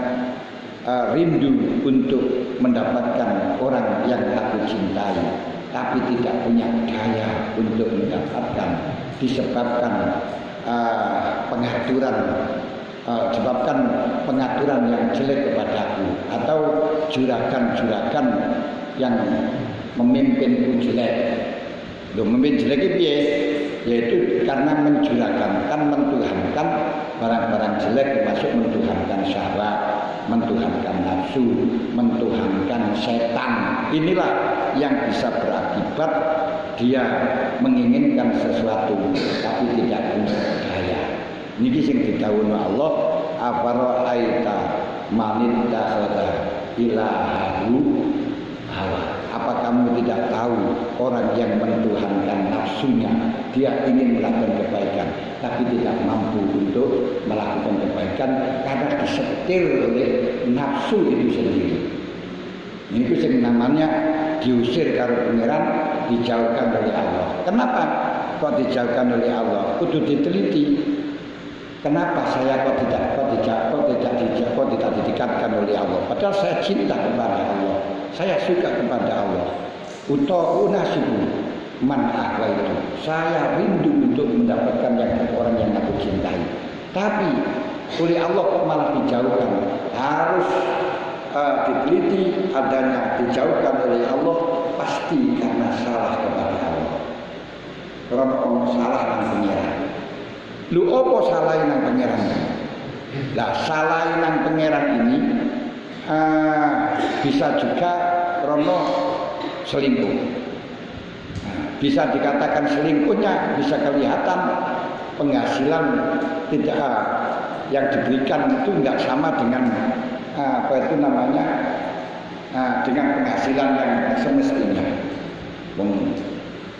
rindu untuk mendapatkan orang yang aku cintai, tapi tidak punya daya untuk mendapatkan, disebabkan pengaturan yang jelek kepadaku, atau juragan-juragan yang memimpinku jelek. Memimpin jelek itu yaitu karena menjuragankan, mentuhankan barang-barang jelek, termasuk mentuhankan syahwat, mentuhankan nafsu, mentuhankan setan. Inilah yang bisa berakibat dia menginginkan sesuatu tapi tidak punya daya. Niki sing didhawuhna Allah, afara'aita man ittakhadha ilahahu hawa. Apa kamu tidak tahu orang yang mentuhankan nafsunya, dia ingin melakukan kebaikan tapi tidak mampu untuk melakukan kebaikan karena disetir oleh nafsu itu sendiri. Ini yang namanya diusir karo pangeran, dijauhkan oleh Allah. Kenapa kok dijauhkan oleh Allah? Kudu diteliti. Kenapa saya kok tidak didekatkan oleh Allah? Padahal saya cinta kepada Allah, saya suka kepada Allah. Unasibu man ahwaitu. Saya rindu untuk mendapatkan orang yang aku cintai. Tapi oleh Allah kok malah dijauhkan. Harus diteliti adanya dijauhkan oleh Allah pasti karena salah kepada Allah. Karena orang salah nang pangeran. Lu opo salah nang pangeran? Lah salah nang pangeran ini bisa juga karena selingkuh. Bisa dikatakan selingkuhnya bisa kelihatan penghasilan tidak yang diberikan itu enggak sama dengan dengan penghasilan yang semestinya.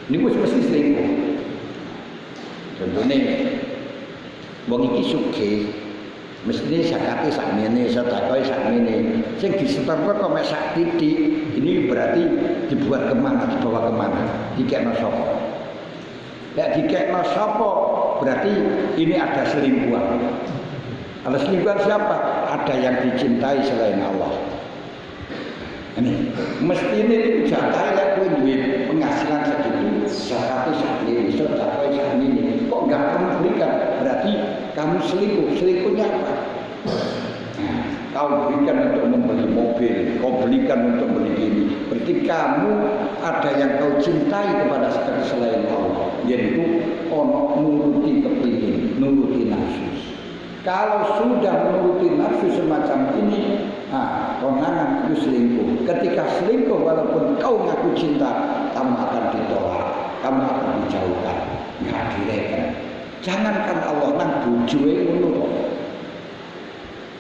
Ini mesti selingkuh. Contohnya, wong iki sugih, mesti zakate sakmene, sedekah sakmene. Sing disetor kok mek sak titik, ini berarti dibuat kemana, dibawa kemana? Dikekno sapa? Lek dikekno sapa, berarti ini ada selingkuhan. Ada selingkuhan siapa? Ada yang dicintai selain Allah. Ini mesti ini jatah lek kowe duwe penghasilan segitu, zakate sakmene, sedekah sakmene. Kok enggak kamu berikan? Berarti kamu selingkuh. Selingkuhnya apa? Kau berikan untuk membeli mobil, kau belikan untuk beli ini. Berarti kamu ada yang kau cintai kepada selain Allah, yaitu nuruti kepingin, nuruti nafsu. Kalau sudah menuruti nafsu semacam ini, konangan itu selingkuh. Ketika selingkuh, walaupun kau ngaku cinta, kamu akan ditolak, kamu akan dijauhkan, nggak direken. Jangankan Allah nang bojoe ngono kok.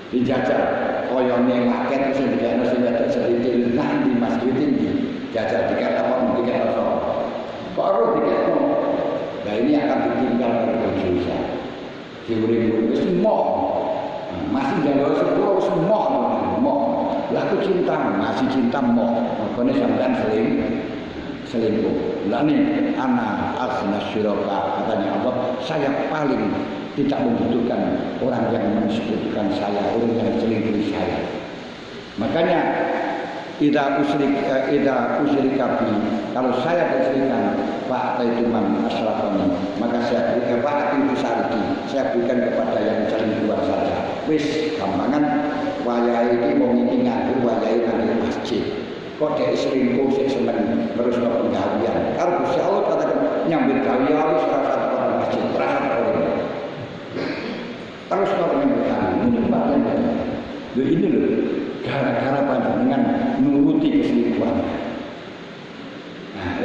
Dijajal koyone waket sing dikene sing ada sedikit nang di masjid ini. Jajal dikata apa dikata apa. Baru dikata. Nah ini akan ditinggal oleh bojo saya. Diuring-uring wis moh. Masih jago sepuluh semua moh. Lah aku cinta, masih cinta moh. Makane sampean selingkuh. Lah ini ana asna syuraka katanya Allah, saya paling tidak membutuhkan orang yang mensekutukan saya, orang yang selingkuh saya. Makanya idza usyrika bi, kalau saya berselingkuh fa itu man asyrafani, maka saya berikan fa itu syariki, saya berikan kepada yang selingkuhan saja. Wis gampangan wayahe iki wong iki nganggo wayahe nang masjid. Kok dia selingkuh sik seneng terus penggawean. Kalau Gusti Allah katakan nyambut gawe wis ora satu orang masjid, perasaan orang. Terus kalau yang berkali ini bagian ini loh gara-gara panjenengan nuruti keselingkuhan. Nah,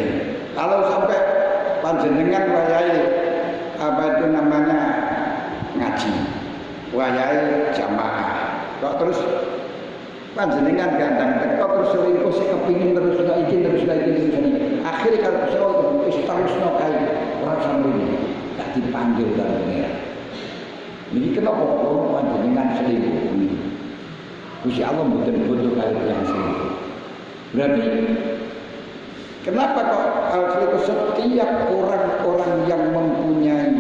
kalau sampai panjenengan wayahe apa itu namanya ngaji, wayahe jamaah, kok terus panjenengan gandang kok terus selingkuh sih kepingin terus lagi akhirnya kalau saya terus nokai orang sambil tak dipanggil dari pengeran. Ini kenapa kok panjenengan selingkuh ini? Gusti Allah betul-betul kali yang selingkuh. Berarti kenapa kok selingkuh? Setiap orang-orang yang mempunyai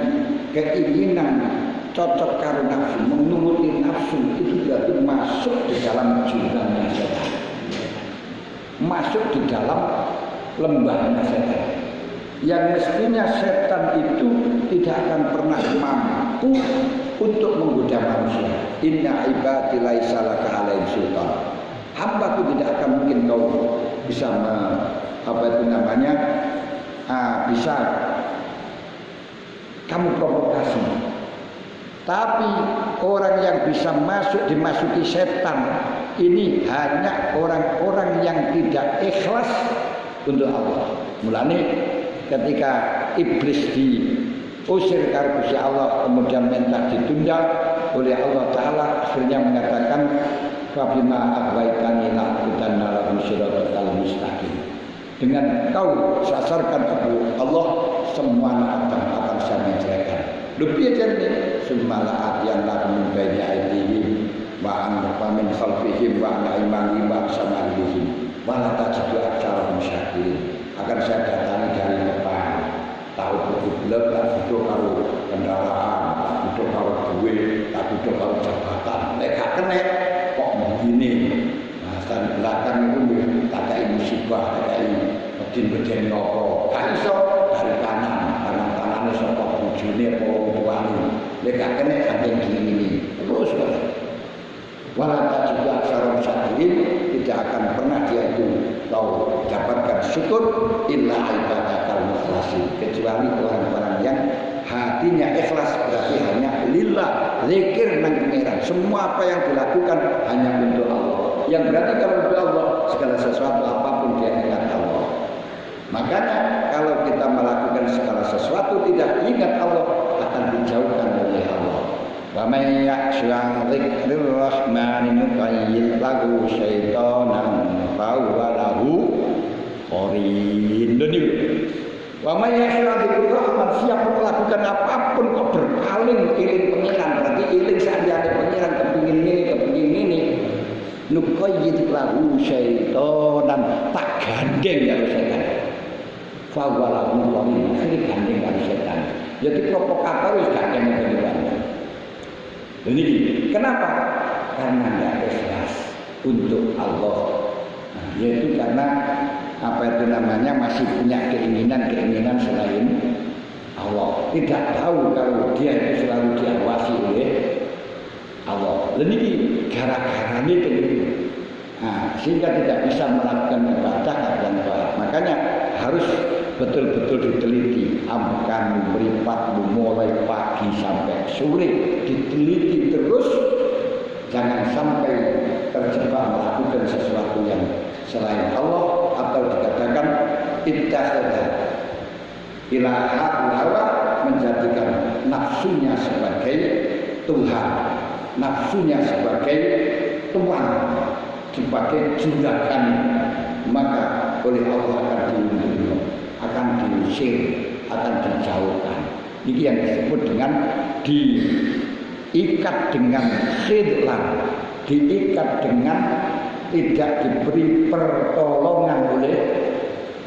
keinginan cocok karo nafsu, menuruti nafsu itu berarti masuk di dalam jurangnya setan, masuk di dalam lembahnya setan. Yang mestinya setan itu tidak akan pernah mampu untuk menggoda manusia. Inna ibadi laisa laka alaihim sultan. Hambaku tidak akan mungkin kau bisa bisa kamu provokasi. Tapi orang yang bisa dimasuki setan ini hanya orang-orang yang tidak ikhlas untuk Allah. Mulane ketika iblis diusir karo Gusti Allah kemudian minta ditunda oleh Allah Taala, akhirnya mengatakan fabima aghwaytani la'udanna lahum siratal mustaqim. Dengan kau sasarkan Allah, semua akan saya menceraikan. Lebih jadi sumala atian lahum baina aidihim wa an min khalfihim wa an aimanihim wa samanihim wa la tajidu aktsarahum syakirin. Akan saya datangi dari depan, tahu betul tak butuh karo kendaraan, tak butuh karo duit, tak butuh karo jabatan. Nek gak kena kok begini. Nah, stand belakang itu tak kayak musibah, tak kayak bedin-bedin nopo. Gak iso dari kanan sapa bojone apa tuane. Nek gak kena sampai gini terus Walata juga aksara syakirin, tidak akan pernah dia itu tahu dapatkan syukur illa ibadatal mukhlasin, kecuali orang-orang yang hatinya ikhlas, berarti hanya lillah, zikir nang pangeran. Semua apa yang dilakukan hanya untuk Allah. Yang berarti kalau untuk Allah segala sesuatu apapun dia ingat Allah. Makanya kalau kita melakukan segala sesuatu tidak ingat Allah akan dijauhkan oleh Allah. Wa may ya'shu 'an dzikrir rahmani nuqayyid lahu syaitanan fa huwa lahu qarin. Wa may ya'shu 'an dzikrir rahman, siapa melakukan apapun kok berpaling iling pengiran, berarti iling sakjane pengiran kepingin ini nuqayyid lahu syaitanan, tak gandeng karo setan. Fa huwa lahu qarin, iki gandeng karo setan. Jadi provokator wis gandeng karo. Ini kenapa? Karena tidak ikhlas untuk Allah. Nah, yaitu karena apa itu namanya masih punya keinginan selain Allah. Tidak tahu kalau dia itu selalu diawasi oleh Allah. Dan ini gara-gara ini nah, sehingga tidak bisa melakukan ibadah dan taat. Makanya harus betul-betul diteliti, amkan meripat mulai pagi sampai sore, diteliti terus, jangan sampai terjebak melakukan sesuatu yang selain Allah atau dikatakan ittakhadha ilaha hawa, menjadikan nafsunya sebagai Tuhan, nafsunya sebagai Tuhan, sebagai juragan, maka oleh Allah akan diundur, akan diusir, akan dijauhkan. Ini yang disebut dengan diikat dengan khidlan, diikat dengan tidak diberi pertolongan oleh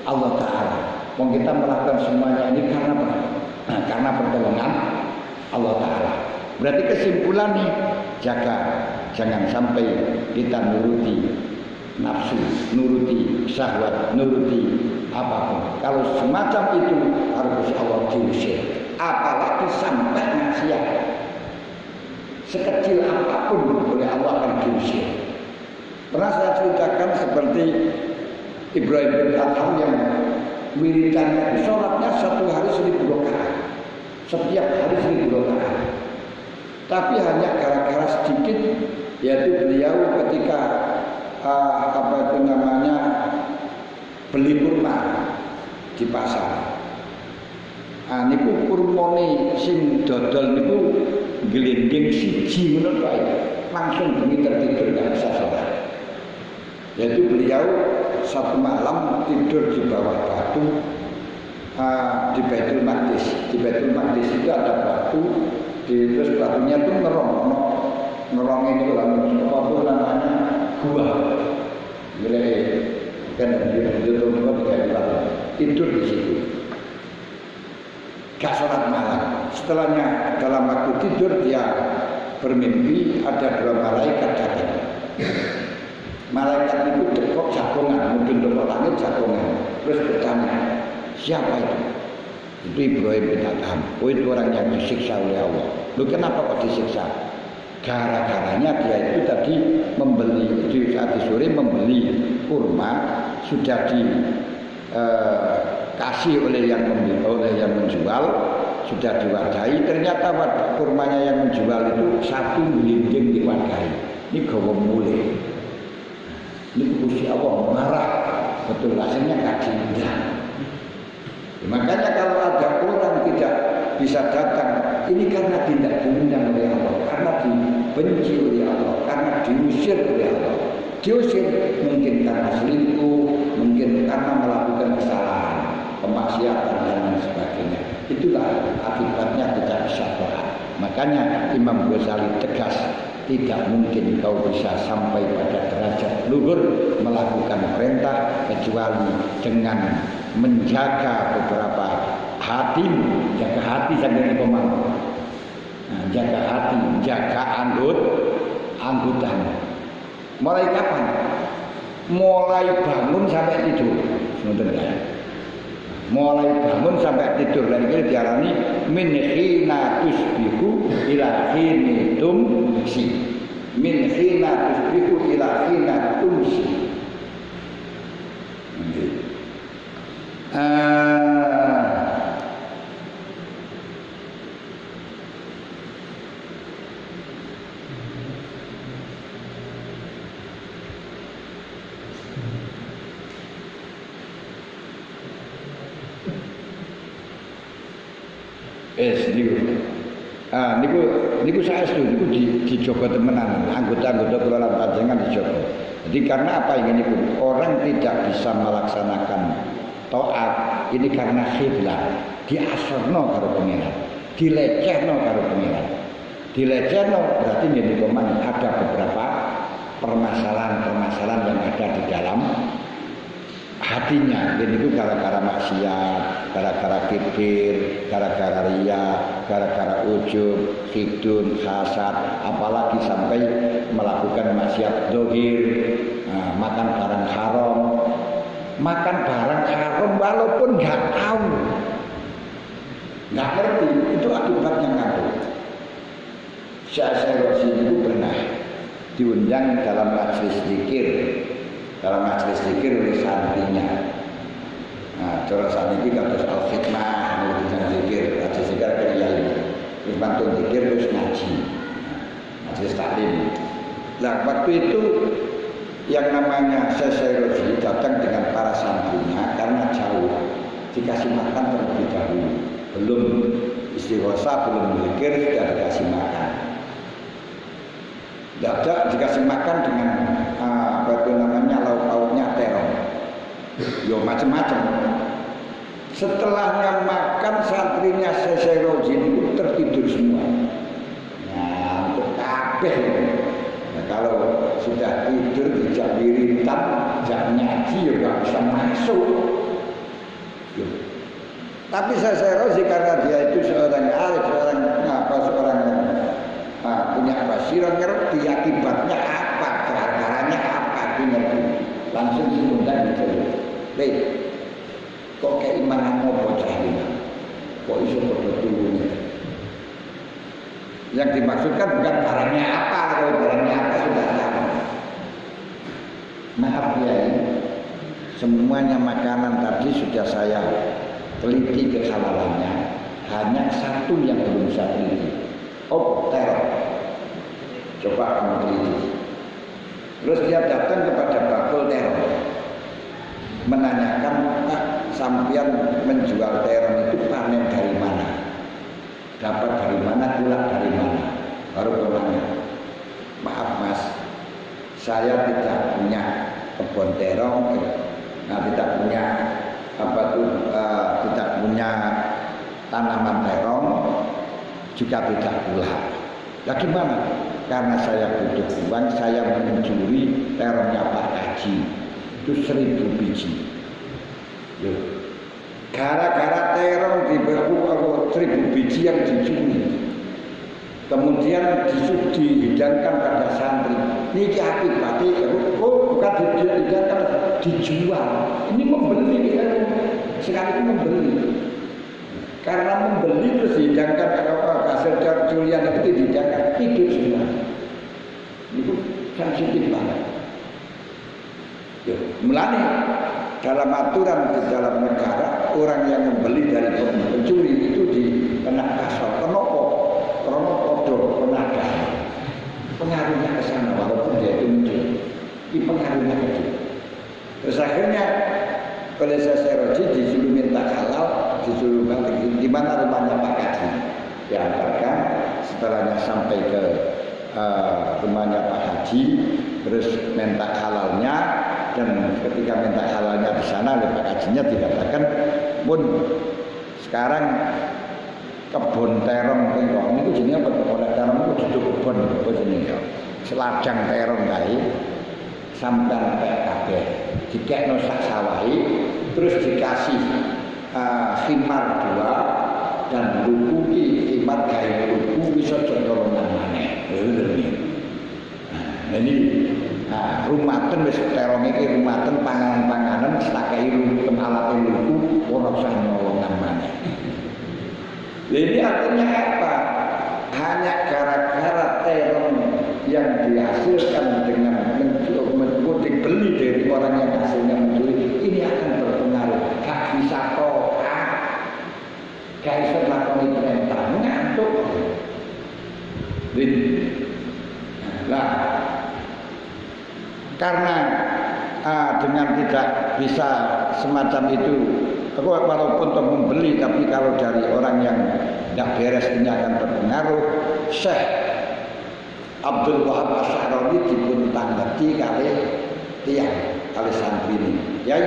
Allah Ta'ala. Wong kita melakukan semuanya ini karena pertolongan Allah Ta'ala. Berarti kesimpulan nih, jangan sampai kita nuruti nafsu, nuruti syahwat, nuruti apapun. Kalau semacam itu harus Allah diusir. Apalagi sampai maksiat, sekecil apapun oleh Allah akan diusir. Pernah saya ceritakan seperti Ibrahim bin Adham yang wiridannya sholatnya satu hari 1000 rakaat, setiap hari 1000 rakaat. Tapi hanya gara-gara sedikit, yaitu beliau ketika apa itu namanya beli kurma di pasar. Niku kurmane sing dodol niku glendeng siji ngono kae. Langsung bengi tertidur gak bisa sholat. Yaitu beliau satu malam tidur di bawah batu di Baitul Maqdis. Di Baitul Maqdis itu ada batu, terus batunya itu ngerong ini apa namanya gua. Kan tidur di situ. Gak sholat malam. Setelahnya dalam waktu tidur dia bermimpi ada 2 malaikat datang. Malaikat itu dekok jagongan, mungkin dekok langit jagongan. Terus bertanya, siapa itu? Itu Ibrahim bin Adham. Oh, itu orang yang disiksa oleh Allah. Lu kenapa kok disiksa? Gara-garanya dia itu tadi membeli di saat sore membeli kurma, sudah dikasih oleh yang menjual, sudah diwadahi. Ternyata kurmanya yang menjual itu satu gelinding diwadahi. Ini gawa mulai. Ini Gusti Allah marah, betul hasilnya gak diundang. Makanya kalau ada orang tidak bisa datang, ini karena tidak diundang oleh Allah, karena dibenci oleh Allah, karena diusir oleh Allah. Diusir mungkin karena selingkuh, mungkin karena melakukan kesalahan, kemaksiatan dan lain sebagainya. Itulah akibatnya tidak bisa taat. Makanya Imam Ghazali tegas, tidak mungkin kau bisa sampai pada derajat luhur melakukan perintah kecuali dengan menjaga beberapa hatimu, jaga hati sampai komando. Nah, jaga hati, jaga anggotanya. Mulai kapan? Mulai bangun sampai tidur. Ngoten ya. Mulai bangun sampai tidur dan ini diarani min khina tusbihu ila khini tumsi. Min khina tusbihu ila khina tumsi. Niku saya setuju, niku dijogo temenan, anggota-anggota kula panjenengan dijogo. Jadi karena apa ini pun orang tidak bisa melaksanakan taat ini karena khidlah, diasorno karo pengiran, dilecehno karo pengiran. Dilecehno berarti jadi koman ada beberapa permasalahan-permasalahan yang ada di dalam hatinya. Jadi itu gara-gara maksiat, gara-gara kibir, gara-gara riya, gara-gara ujub, hidun, hasad, apalagi sampai melakukan maksiat dohir, makan barang haram. Makan barang haram walaupun nggak tahu, nggak ngerti, itu akibatnya ngabur. Syekh Razi itu pernah diundang dalam majelis zikir. Dalam majelis zikir oleh santrinya. Nah, cara saat ini kados al-khidmah, nulisan zikir, majelis zikir ke kiai. Terus bantu zikir terus ngaji. Majelis taklim. Nah, waktu itu yang namanya Syekh Razi datang dengan para santrinya karena jauh, dikasih makan terlebih dahulu. Belum istighosa, belum zikir, sudah dikasih makan. Dadak dikasih makan dengan apa itu namanya lauk-lauknya terong, yo macam-macam. Setelahnya makan santrinya Syekh Razi itu tertidur semua. Nah, untuk kabeh. Nah, kalau sudah tidur dijak wiritan, jak ngaji ya nggak bisa masuk. Tapi Syekh Razi karena dia itu seorang arif, seorang punya basiran, ngerti akibatnya apa, gara-garanya apa, dia ngerti. Langsung diundang gitu. Kok keimanan mau bocah ini? Kok iso padha turun? Yang dimaksudkan bukan barangnya apa, kalau barangnya apa sudah tahu. Maaf ya, semuanya makanan tadi sudah saya teliti kehalalannya, hanya satu yang belum saya teliti. Terong. Coba kamu teliti. Terus dia datang kepada bakul terong, menanyakan, Pak, sampian menjual terong itu panen dari mana? Dapat dari mana? Gula dari mana? Baru bertanya, maaf Mas, saya tidak punya kebun terong, tidak punya tidak punya tanaman terong, juga tidak gula. Lah gimana? Karena saya butuh uang, saya mencuri terongnya Pak Haji. Itu 1000 biji. Gara-gara terong diberi 1000 biji yang dicuri. Kemudian dihidangkan pada santri. Ini akibatnya, bukan dihidangkan, dijual. Ini membeli, sekali membeli. Karena membeli terus dihidangkan hasil curian itu dihidangkan, hidup semua. Itu sensitif banget. Mulane dalam aturan di dalam negara, orang yang membeli dari pencuri itu dikena pasal. Kenapa? Karena kodoh penadah. Pengaruhnya ke sana walaupun dia itu mencuri. Ini pengaruhnya kecil. Terus akhirnya oleh Syekh Razi disuruh minta halal, disuruh balik di mana rumahnya Pak Haji. Diantarkan, setelahnya sampai ke rumahnya Pak Haji, terus minta halalnya, dan ketika minta halalnya di sana oleh Pak Hajinya dikatakan, pun sekarang kebun terong tengok niku jenenge apa oleh terong niku duduk kebun apa jenenge ya seladang terong kae sampean pek kabeh dikekno sak sawahe terus dikasih khimar dua dan luku ki khimar gawe luku bisa jodholan maneh nah ini rumaten wis terong iki rumaten panganan-panganan setakai luku alate luku ora usah nyolongan maneh. Ini artinya apa? Hanya gara-gara terong yang dihasilkan dengan dibeli dari orang yang hasilnya mencuri, ini akan berpengaruh. Gak bisa tohat, gak bisa melakukan perintah, ngantuk. Nah, karena dengan tidak bisa semacam itu, walaupun untuk membeli, tapi kalau dari orang yang tidak beres ini akan berpengaruh. Syekh Abdul Wahab Asy'arani dipun tanggati kali tiang kali santri ini. Ya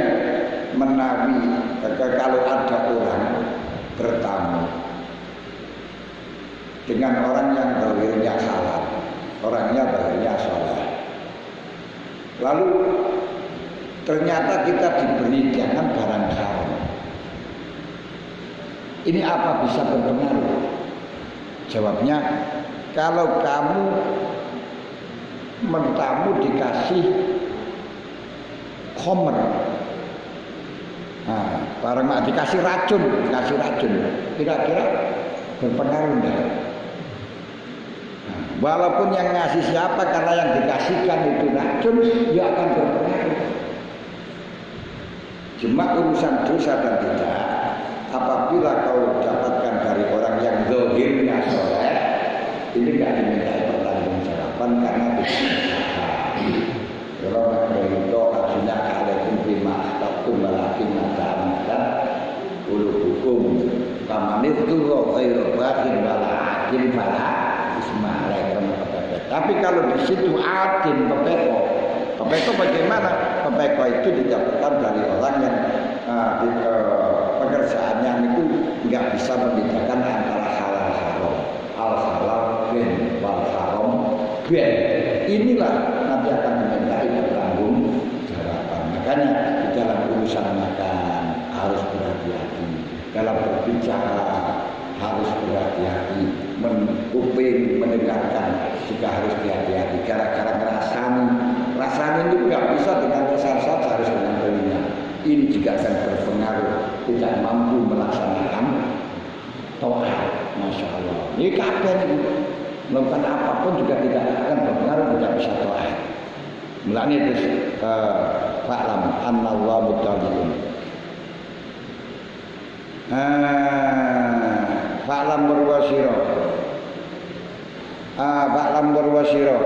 menawi kalau ada orang bertamu dengan orang yang zahirnya halal, orangnya zahirnya saleh. Lalu ternyata kita diberi jangan barang haram. Ini apa bisa berpengaruh? Jawabnya, kalau kamu bertamu dikasih khomer, barang dikasih racun, kira-kira berpengaruh enggak? Walaupun yang ngasih siapa, karena yang dikasihkan itu racun, ya akan berpengaruh. Cuma urusan dosa dan tidak. Apabila kau dapatkan dari orang yang zahirnya soleh, ini tidak dimintai pertanggungjawaban karena tidak salah. Kalau berito artinya kalian bima akhtatum walakin mata ulu hukum kamanit tu ghairu batin wala adin wala isma'alaikum. Tapi kalau di situ adin pepeko bagaimana? Pepeko itu didapatkan dari orang yang pekerjaannya itu nggak bisa membedakan antara halal haram, al halal bin wal haram bin. Inilah nanti akan dimintai pertanggungjawaban. Makanya di dalam urusan makan harus berhati-hati, dalam berbicara harus berhati-hati, kuping mendengarkan juga harus berhati-hati. Gara-gara rasanya itu nggak bisa dengan besar saja, harus dengan telinga. Ini juga akan berpengaruh, tidak mampu melaksanakan to'at. Masya Allah. Ini kabeh melakukan apapun juga tidak akan berpengaruh, tidak bisa to'at. Mulanya itu fa'lam annallahu mutawallin. Fa'lam berwasiro. Fa'lam berwasiro.